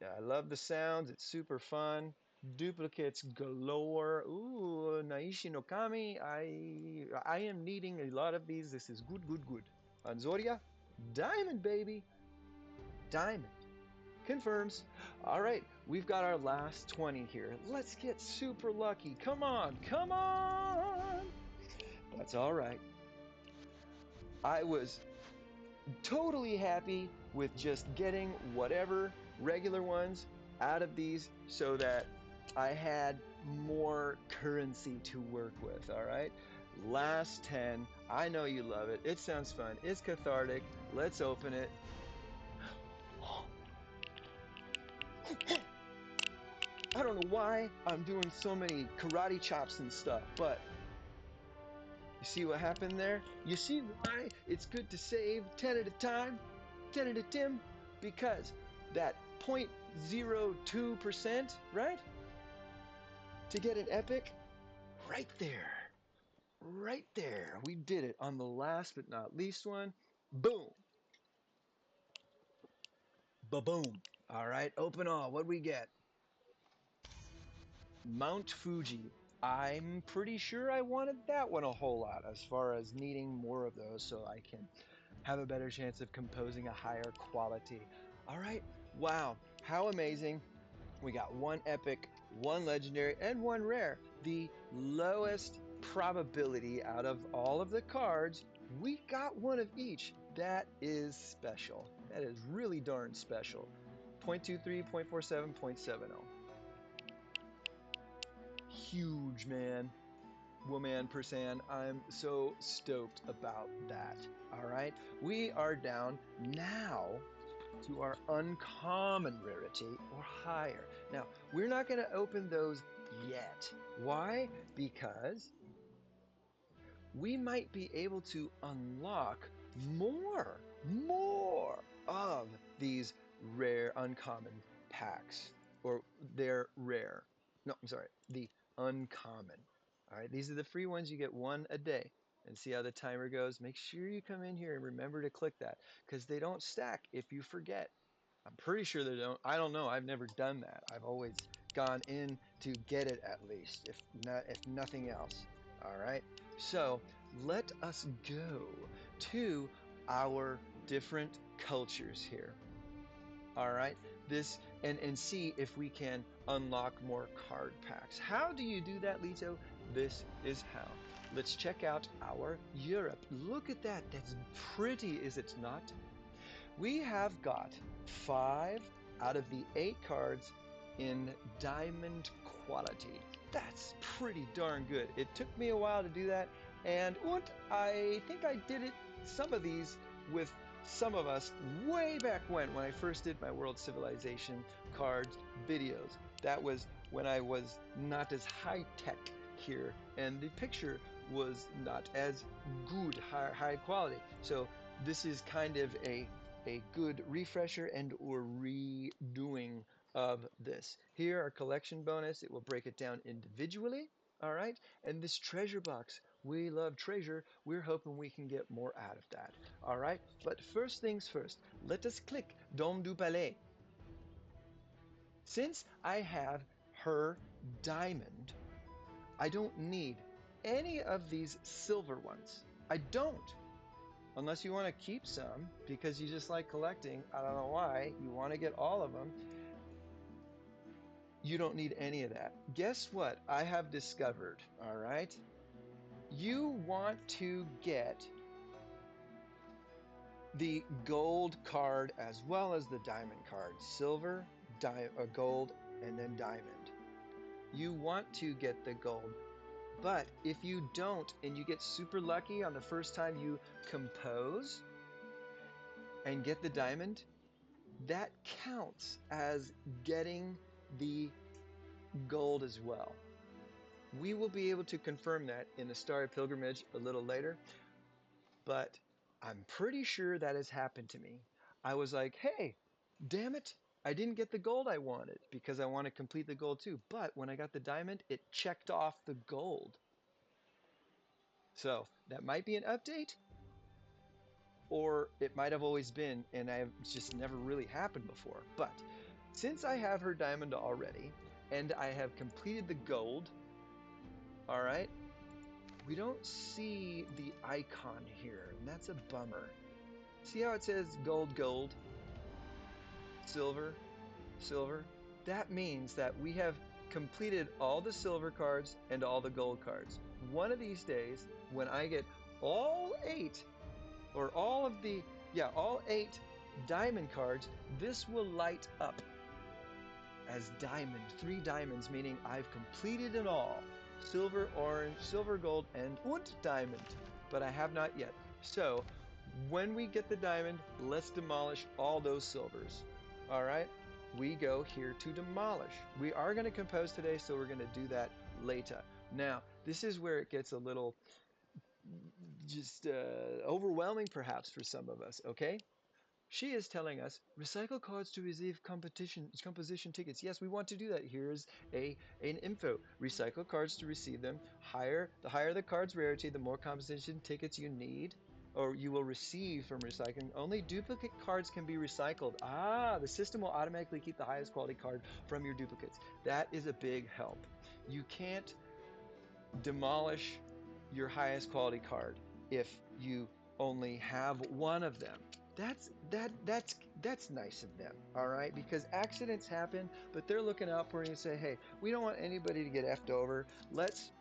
Yeah, I love the sounds. It's super fun. Duplicates galore. Ooh, Naishi no Kami. I am needing a lot of these. This is good, good, good. Anzoria, diamond, baby. Diamond. Confirms. All right, we've got our last 20 here. Let's get super lucky. Come on, come on. That's all right. I was totally happy with just getting whatever regular ones out of these so that I had more currency to work with. All right. Last 10. I know you love it. It sounds fun. It's cathartic. Let's open it. I don't know why I'm doing so many karate chops and stuff, but you see what happened there? You see why it's good to save 10 at a time? 10 at a time? Because that 0.02%, right? To get an epic, right there. Right there. We did it on the last but not least one. Boom. Ba-boom. All right, open all. What do we get? Mount Fuji. I'm pretty sure I wanted that one a whole lot as far as needing more of those so I can have a better chance of composing a higher quality. All right. Wow. How amazing. We got one epic, one legendary, and one rare. The lowest probability out of all of the cards. We got one of each. That is special. That is really darn special. 0.23, 0.47, 0.70. Huge, man. Woman percent. I'm so stoked about that. All right. We are down now to our uncommon rarity or higher. Now, we're not going to open those yet. Why? Because we might be able to unlock more of these rare uncommon packs, or they're rare. No, I'm sorry, the uncommon. All right, these are the free ones. You get one a day. And see how the timer goes. Make sure you come in here and remember to click that, because they don't stack if you forget. I'm pretty sure they don't. I don't know. I've never done that. I've always gone in to get it at least, if nothing else. All right. So let us go to our different cultures here. All right. This and see if we can unlock more card packs. How do you do that, Lito? This is how. Let's check out our Europe. Look at that. That's pretty, is it not? We have got 5 out of the 8 cards in diamond quality. That's pretty darn good. It took me a while to do that, and I think I did it, some of these, with some of us way back when I first did my World Civilization cards videos. That was when I was not as high tech here, and the picture was not as good, high quality. So this is kind of a good refresher and or redoing of this. Here, our collection bonus, it will break it down individually. All right. And this treasure box, we love treasure. We're hoping we can get more out of that. All right. But first things first, let us click Dôme du Palais. Since I have her diamond, I don't need any of these silver ones. I don't. Unless you want to keep some because you just like collecting. I don't know why. You want to get all of them. You don't need any of that. Guess what I have discovered? All right. You want to get the gold card as well as the diamond card. Silver, gold, and then diamond. You want to get the gold. But if you don't and you get super lucky on the first time you compose and get the diamond, that counts as getting the gold as well. We will be able to confirm that in the Starry Pilgrimage a little later, but I'm pretty sure that has happened to me. I was like, hey, damn it, I didn't get the gold I wanted because I want to complete the gold too. But when I got the diamond, it checked off the gold. So that might be an update, or it might have always been and I've just never really happened before. But since I have her diamond already and I have completed the gold, all right, we don't see the icon here, and that's a bummer. See how it says gold, gold, silver, silver? That means that we have completed all the silver cards and all the gold cards. One of these days, when I get all eight, or all of the, yeah, all eight diamond cards, this will light up as diamond, 3 diamonds, meaning I've completed it all. Silver, orange, silver, gold, and diamond, but I have not yet. So when we get the diamond, let's demolish all those silvers. All right, we go here to demolish. We are going to compose today, so we're going to do that later. Now, this is where it gets a little just overwhelming perhaps for some of us, okay? She is telling us, recycle cards to receive composition tickets. Yes, we want to do that. Here's an info. Recycle cards to receive them. The higher the card's rarity, the more composition tickets you need or you will receive from recycling. Only duplicate cards can be recycled. Ah, the system will automatically keep the highest quality card from your duplicates. That is a big help. You can't demolish your highest quality card if you only have one of them. That's nice of them, all right? Because accidents happen, but they're looking out for you and say, hey, we don't want anybody to get effed over. Let's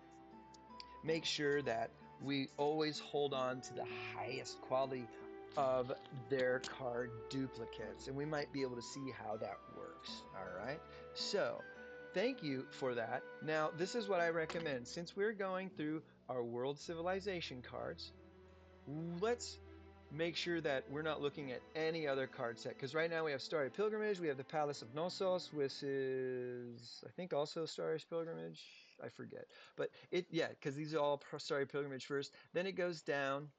make sure that we always hold on to the highest quality of their card duplicates. And we might be able to see how that works. All right. So thank you for that. Now, this is what I recommend. Since we're going through our world civilization cards, let's make sure that we're not looking at any other card set, because right now we have Starry Pilgrimage, we have the Palace of Knossos, which is I think also Starry Pilgrimage, I forget, but yeah, because these are all Starry Pilgrimage first, then it goes down.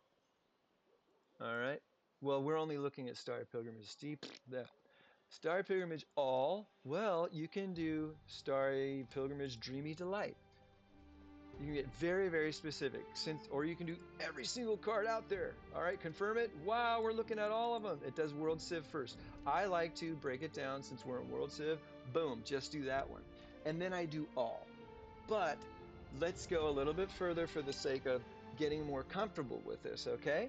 All right, well, we're only looking at Starry Pilgrimage steep, the Starry Pilgrimage all. Well, you can do Starry Pilgrimage Dreamy Delight. You can get very, very specific, or you can do every single card out there. All right, confirm it. Wow, we're looking at all of them. It does World Civ first. I like to break it down since we're in World Civ. Boom, just do that one. And then I do all. But let's go a little bit further for the sake of getting more comfortable with this, okay?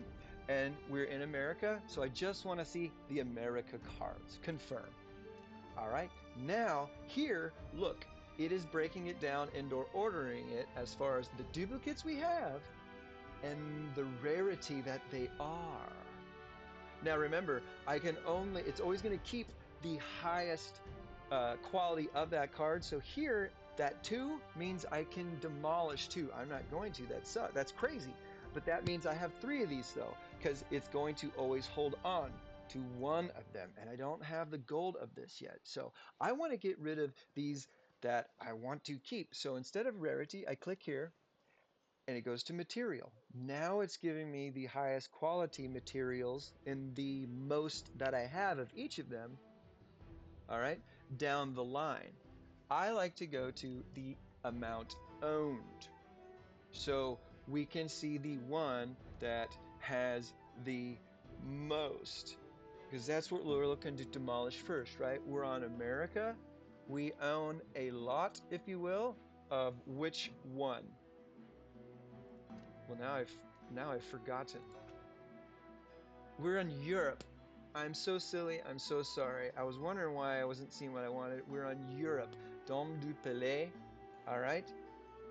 And we're in America, so I just want to see the America cards. Confirm. All right, now here, look, it is breaking it down and or ordering it as far as the duplicates we have and the rarity that they are. Now remember, it's always going to keep the highest quality of that card. So here, that 2 means I can demolish 2. I'm not going to, that's crazy. But that means I have 3 of these though, because it's going to always hold on to one of them. And I don't have the gold of this yet. So I want to get rid of these that I want to keep. So instead of rarity, I click here and it goes to material. Now it's giving me the highest quality materials in the most that I have of each of them, all right, down the line. I like to go to the amount owned. So we can see the one that has the most, because that's what we're looking to demolish first, right? We're on America. We own a lot, if you will, of which one? Well, now I've forgotten. We're in Europe. I'm so silly. I'm so sorry. I was wondering why I wasn't seeing what I wanted. We're on Europe. Dôme du Palais. All right.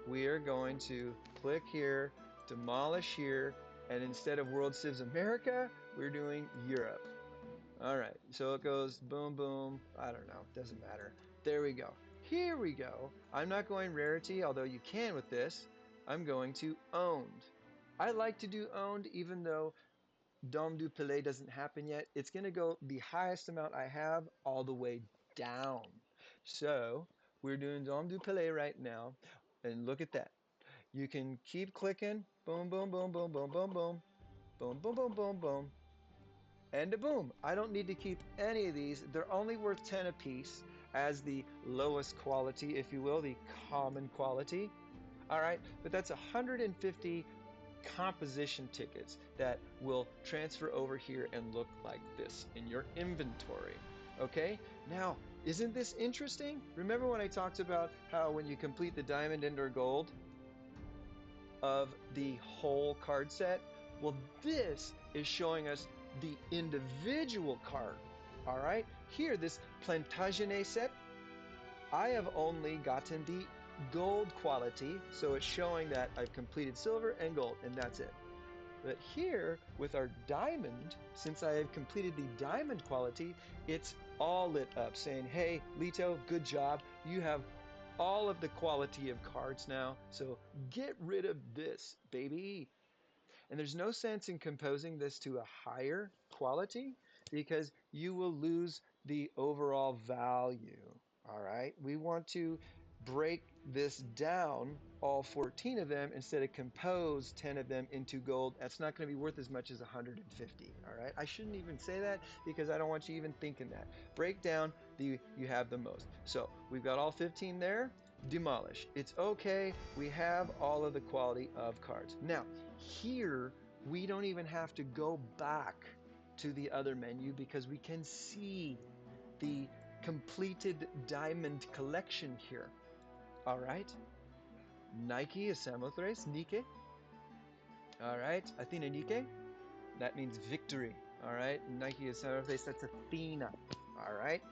We are going to click here, demolish here, and instead of World Civs America, we're doing Europe. All right, so it goes boom, boom. I don't know, doesn't matter. There we go. Here we go. I'm not going rarity, although you can with this. I'm going to owned. I like to do owned, even though Dôme du Palais doesn't happen yet. It's going to go the highest amount I have all the way down. So we're doing Dôme du Palais right now, and look at that. You can keep clicking. Boom, boom, boom, boom, boom, boom, boom. Boom, boom, boom, boom, boom. And a boom. I don't need to keep any of these. They're only worth 10 apiece as the lowest quality, if you will, the common quality. All right, but that's 150 composition tickets that will transfer over here and look like this in your inventory. Okay, now, isn't this interesting? Remember when I talked about how when you complete the diamond and or gold, of the whole card set? Well, this is showing us the individual card. All right, here, this Plantagenet set, I have only gotten the gold quality, so it's showing that I've completed silver and gold, and that's it. But here, with our diamond, since I have completed the diamond quality, it's all lit up, saying, hey, Lito, good job. You have all of the quality of cards now, so get rid of this, baby. And there's no sense in composing this to a higher quality because you will lose the overall value. All right. We want to break this down, all 14 of them, instead of compose 10 of them into gold. That's not going to be worth as much as 150. All right. I shouldn't even say that because I don't want you even thinking that. Break down you have the most. So we've got all 15 there. Demolish. It's okay. We have all of the quality of cards. Now, here, we don't even have to go back to the other menu because we can see the completed diamond collection here. All right. Nike is Samothrace, Nike. All right. Athena Nike. That means victory. All right. Nike is Samothrace. That's Athena. All right.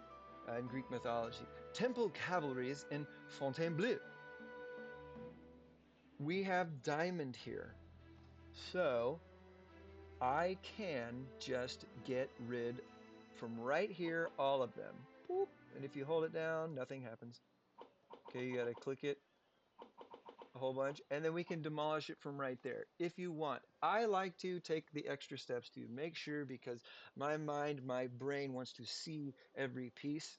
In Greek mythology. Temple Cavalries in Fontainebleau. We have diamond here. So I can just get rid from right here, all of them. Boop. And if you hold it down, nothing happens. Okay, you gotta click it a whole bunch, and then we can demolish it from right there if you want. I like to take the extra steps to make sure because my mind, my brain wants to see every piece.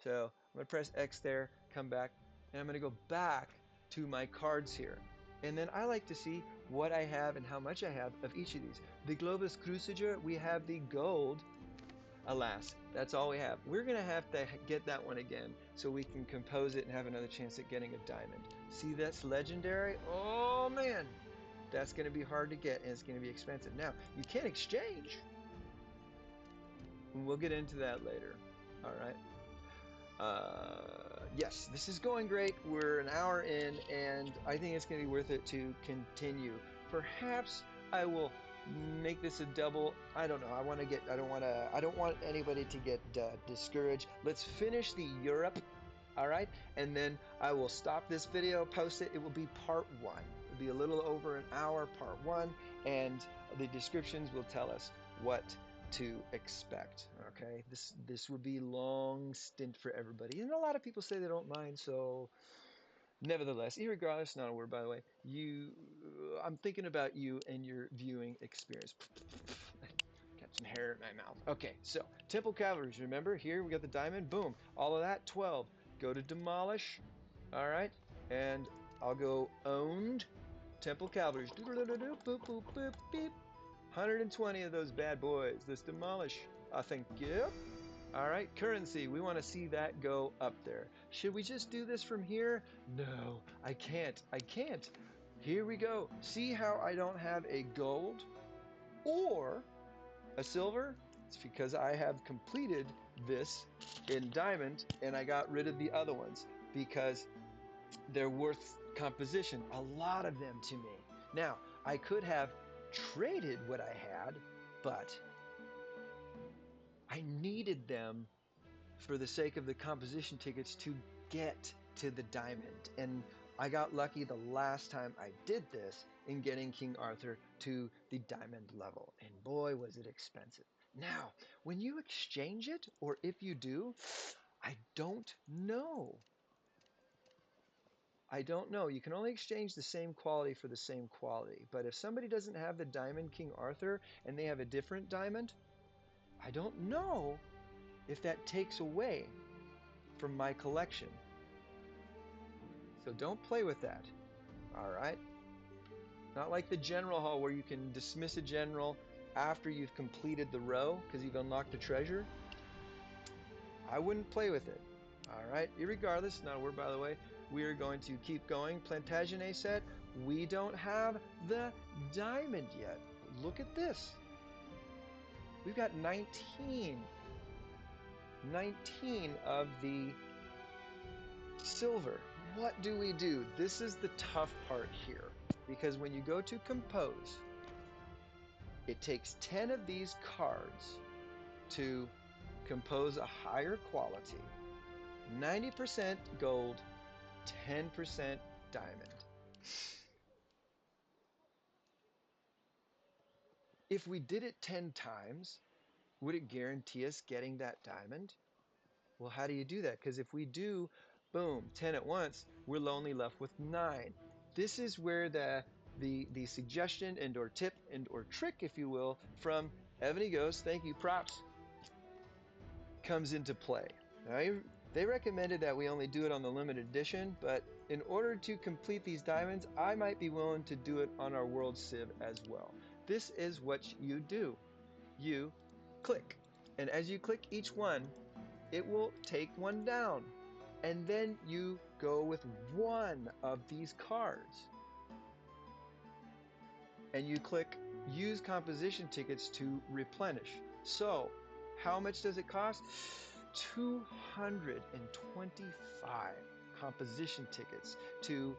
So I'm gonna press X there, come back, and I'm gonna go back to my cards here. And then I like to see what I have and how much I have of each of these. The Globus Cruciger, we have the gold. Alas, that's all we have. We're gonna have to get that one again so we can compose it and have another chance at getting a diamond. See, that's legendary. Oh man, that's gonna be hard to get and it's gonna be expensive. Now, you can exchange. And we'll get into that later. All right. Yes, this is going great. We're an hour in, and I think it's going to be worth it to continue. Perhaps I will make this a double. I don't know. I don't want anybody to get discouraged. Let's finish the Europe. All right, and then I will stop this video, post it. It will be part one. It'll be a little over an hour, part one, and the descriptions will tell us what to expect. Okay, this would be long stint for everybody, and a lot of people say they don't mind. So, nevertheless, irregardless, not a word by the way. I'm thinking about you and your viewing experience. Got some hair in my mouth. Okay, so Temple Cavalries. Remember here we got the diamond. Boom, all of that 12. Go to demolish. All right, and I'll go owned. Temple Cavalry. Boop, boop, boop, beep. 120 of those bad boys. Let's demolish. I think, yep. All right, currency. We want to see that go up there. Should we just do this from here? No, I can't. I can't. Here we go. See how I don't have a gold or a silver? It's because I have completed this in diamond and I got rid of the other ones because they're worth composition, a lot of them to me. Now, I could have traded what I had, but I needed them for the sake of the composition tickets to get to the diamond. And I got lucky the last time I did this in getting King Arthur to the diamond level. And boy, was it expensive. Now, when you exchange it, or if you do, I don't know. I don't know. You can only exchange the same quality for the same quality. But if somebody doesn't have the diamond King Arthur and they have a different diamond, I don't know if that takes away from my collection. So don't play with that. All right? Not like the general hall where you can dismiss a general after you've completed the row because you've unlocked a treasure. I wouldn't play with it. All right, irregardless, not a word by the way, we are going to keep going. Plantagenet set, we don't have the diamond yet. But look at this. We've got 19 of the silver. What do we do? This is the tough part here because when you go to compose, it takes 10 of these cards to compose a higher quality. 90% gold, 10% diamond. If we did it 10 times, would it guarantee us getting that diamond? Well, how do you do that? Because if we do, boom, 10 at once, we're only left with 9. This is where the suggestion and or tip and or trick, if you will, from Ebony Ghost, thank you, props, comes into play. Now, they recommended that we only do it on the limited edition, but in order to complete these diamonds, I might be willing to do it on our World Civ as well. This is what you do. You click, and as you click each one, it will take one down, and then you go with one of these cards, and you click use composition tickets to replenish. So how much does it cost? 225 composition tickets to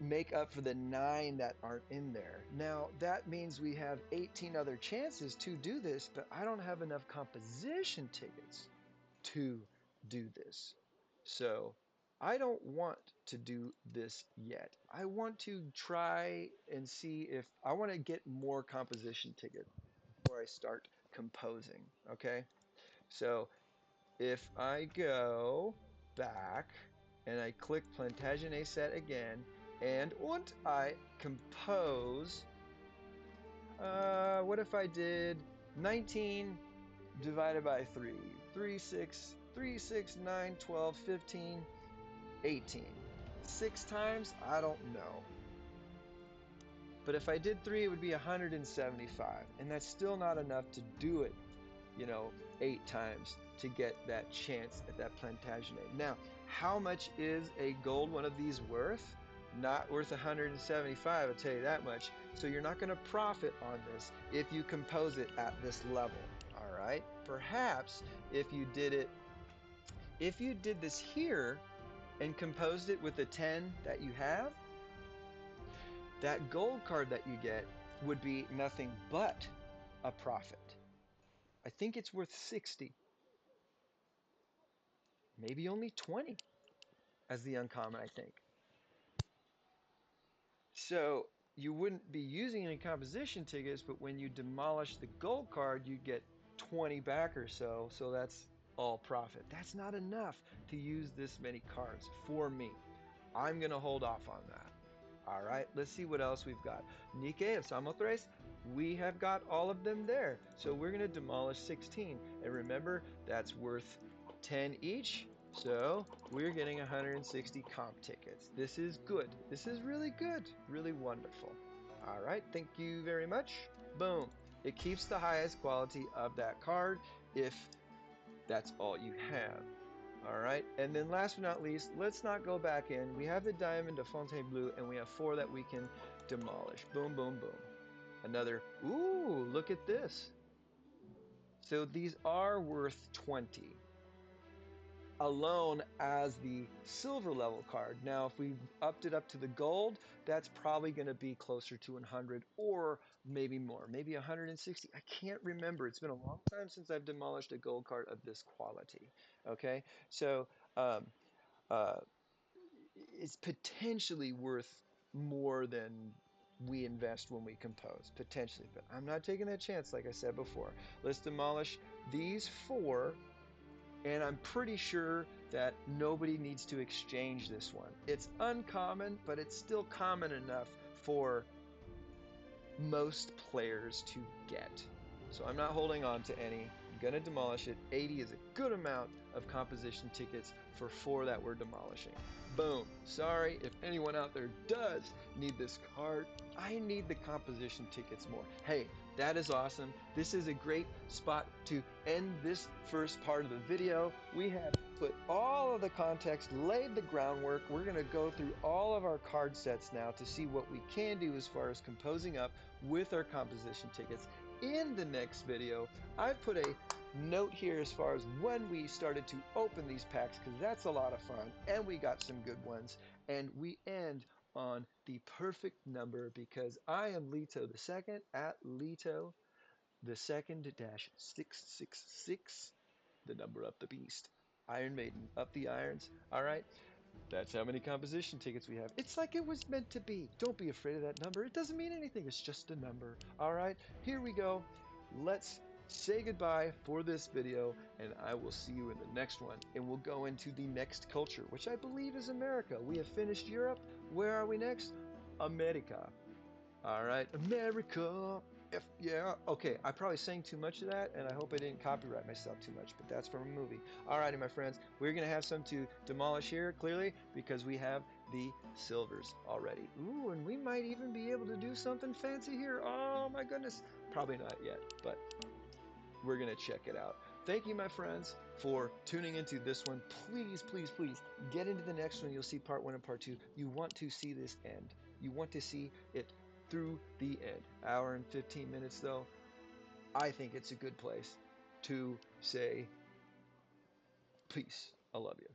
make up for the 9 that aren't in there. Now that means we have 18 other chances to do this, but I don't have enough composition tickets to do this. So I don't want to do this yet. I want to try and see if I want to get more composition tickets before I start composing. Okay, so if I go back and I click Plantagenet set again and I compose, what if I did 19 divided by 3, 3, 6, 3, 6, 9, 12, 15, 18. 6 times? I don't know. But if I did 3, it would be 175. And that's still not enough to do it, 8 times to get that chance at that Plantagenet. Now, how much is a gold one of these worth? Not worth 175, I'll tell you that much. So you're not going to profit on this if you compose it at this level. All right? Perhaps if you did this here and composed it with the 10 that you have, that gold card that you get would be nothing but a profit. I think it's worth 60. Maybe only 20 as the uncommon, I think. So you wouldn't be using any composition tickets, but when you demolish the gold card, you get 20 back or so. So that's all profit. That's not enough to use this many cards for me. I'm going to hold off on that. All right, let's see what else we've got. Nike of Samothrace, we have got all of them there. So we're going to demolish 16. And remember, that's worth 10 each. So we're getting 160 comp tickets. This is good. This is really good. Really wonderful. All right, thank you very much. Boom. It keeps the highest quality of that card if that's all you have. All right, and then last but not least, let's not go back in. We have the diamond of Fontainebleau, and we have 4 that we can demolish. Boom, boom, boom. Another, ooh, look at this. So these are worth 20 alone as the silver level card. Now, if we upped it up to the gold, that's probably going to be closer to 100 or maybe more, maybe 160. I can't remember. It's been a long time since I've demolished a gold card of this quality. Okay, so uh, it's potentially worth more than we invest when we compose, potentially, but I'm not taking that chance, like I said before. Let's demolish these 4, and I'm pretty sure that nobody needs to exchange this one. It's uncommon, but it's still common enough for most players to get. So I'm not holding on to any. I'm going to demolish it. 80 is a good amount of composition tickets for 4 that we're demolishing. Boom. Sorry if anyone out there does need this card. I need the composition tickets more. Hey, that is awesome. This is a great spot to end this first part of the video. We have put all of the context, laid the groundwork. We're going to go through all of our card sets now to see what we can do as far as composing up with our composition tickets. In the next video, I've put a note here as far as when we started to open these packs, because that's a lot of fun, and we got some good ones. And we end on the perfect number because I am Leto the second at Leto the second dash 666, the number of the beast. Iron Maiden, up the irons. All right. That's how many composition tickets we have. It's like it was meant to be. Don't be afraid of that number. It doesn't mean anything. It's just a number. All right, here we go. Let's say goodbye for this video, and I will see you in the next one. And we'll go into the next culture, which I believe is America. We have finished Europe. Where are we next? America. All right, America. Yeah. Okay, I probably sang too much of that, and I hope I didn't copyright myself too much, but that's from a movie. All righty, my friends, we're gonna have some to demolish here, clearly, because we have the silvers already. Ooh, and we might even be able to do something fancy here. Oh my goodness. Probably not yet, but we're going to check it out. Thank you, my friends, for tuning into this one. Please, please, please get into the next one. You'll see part 1 and part 2. You want to see this end. You want to see it through the end. Hour and 15 minutes, though. I think it's a good place to say peace. I love you.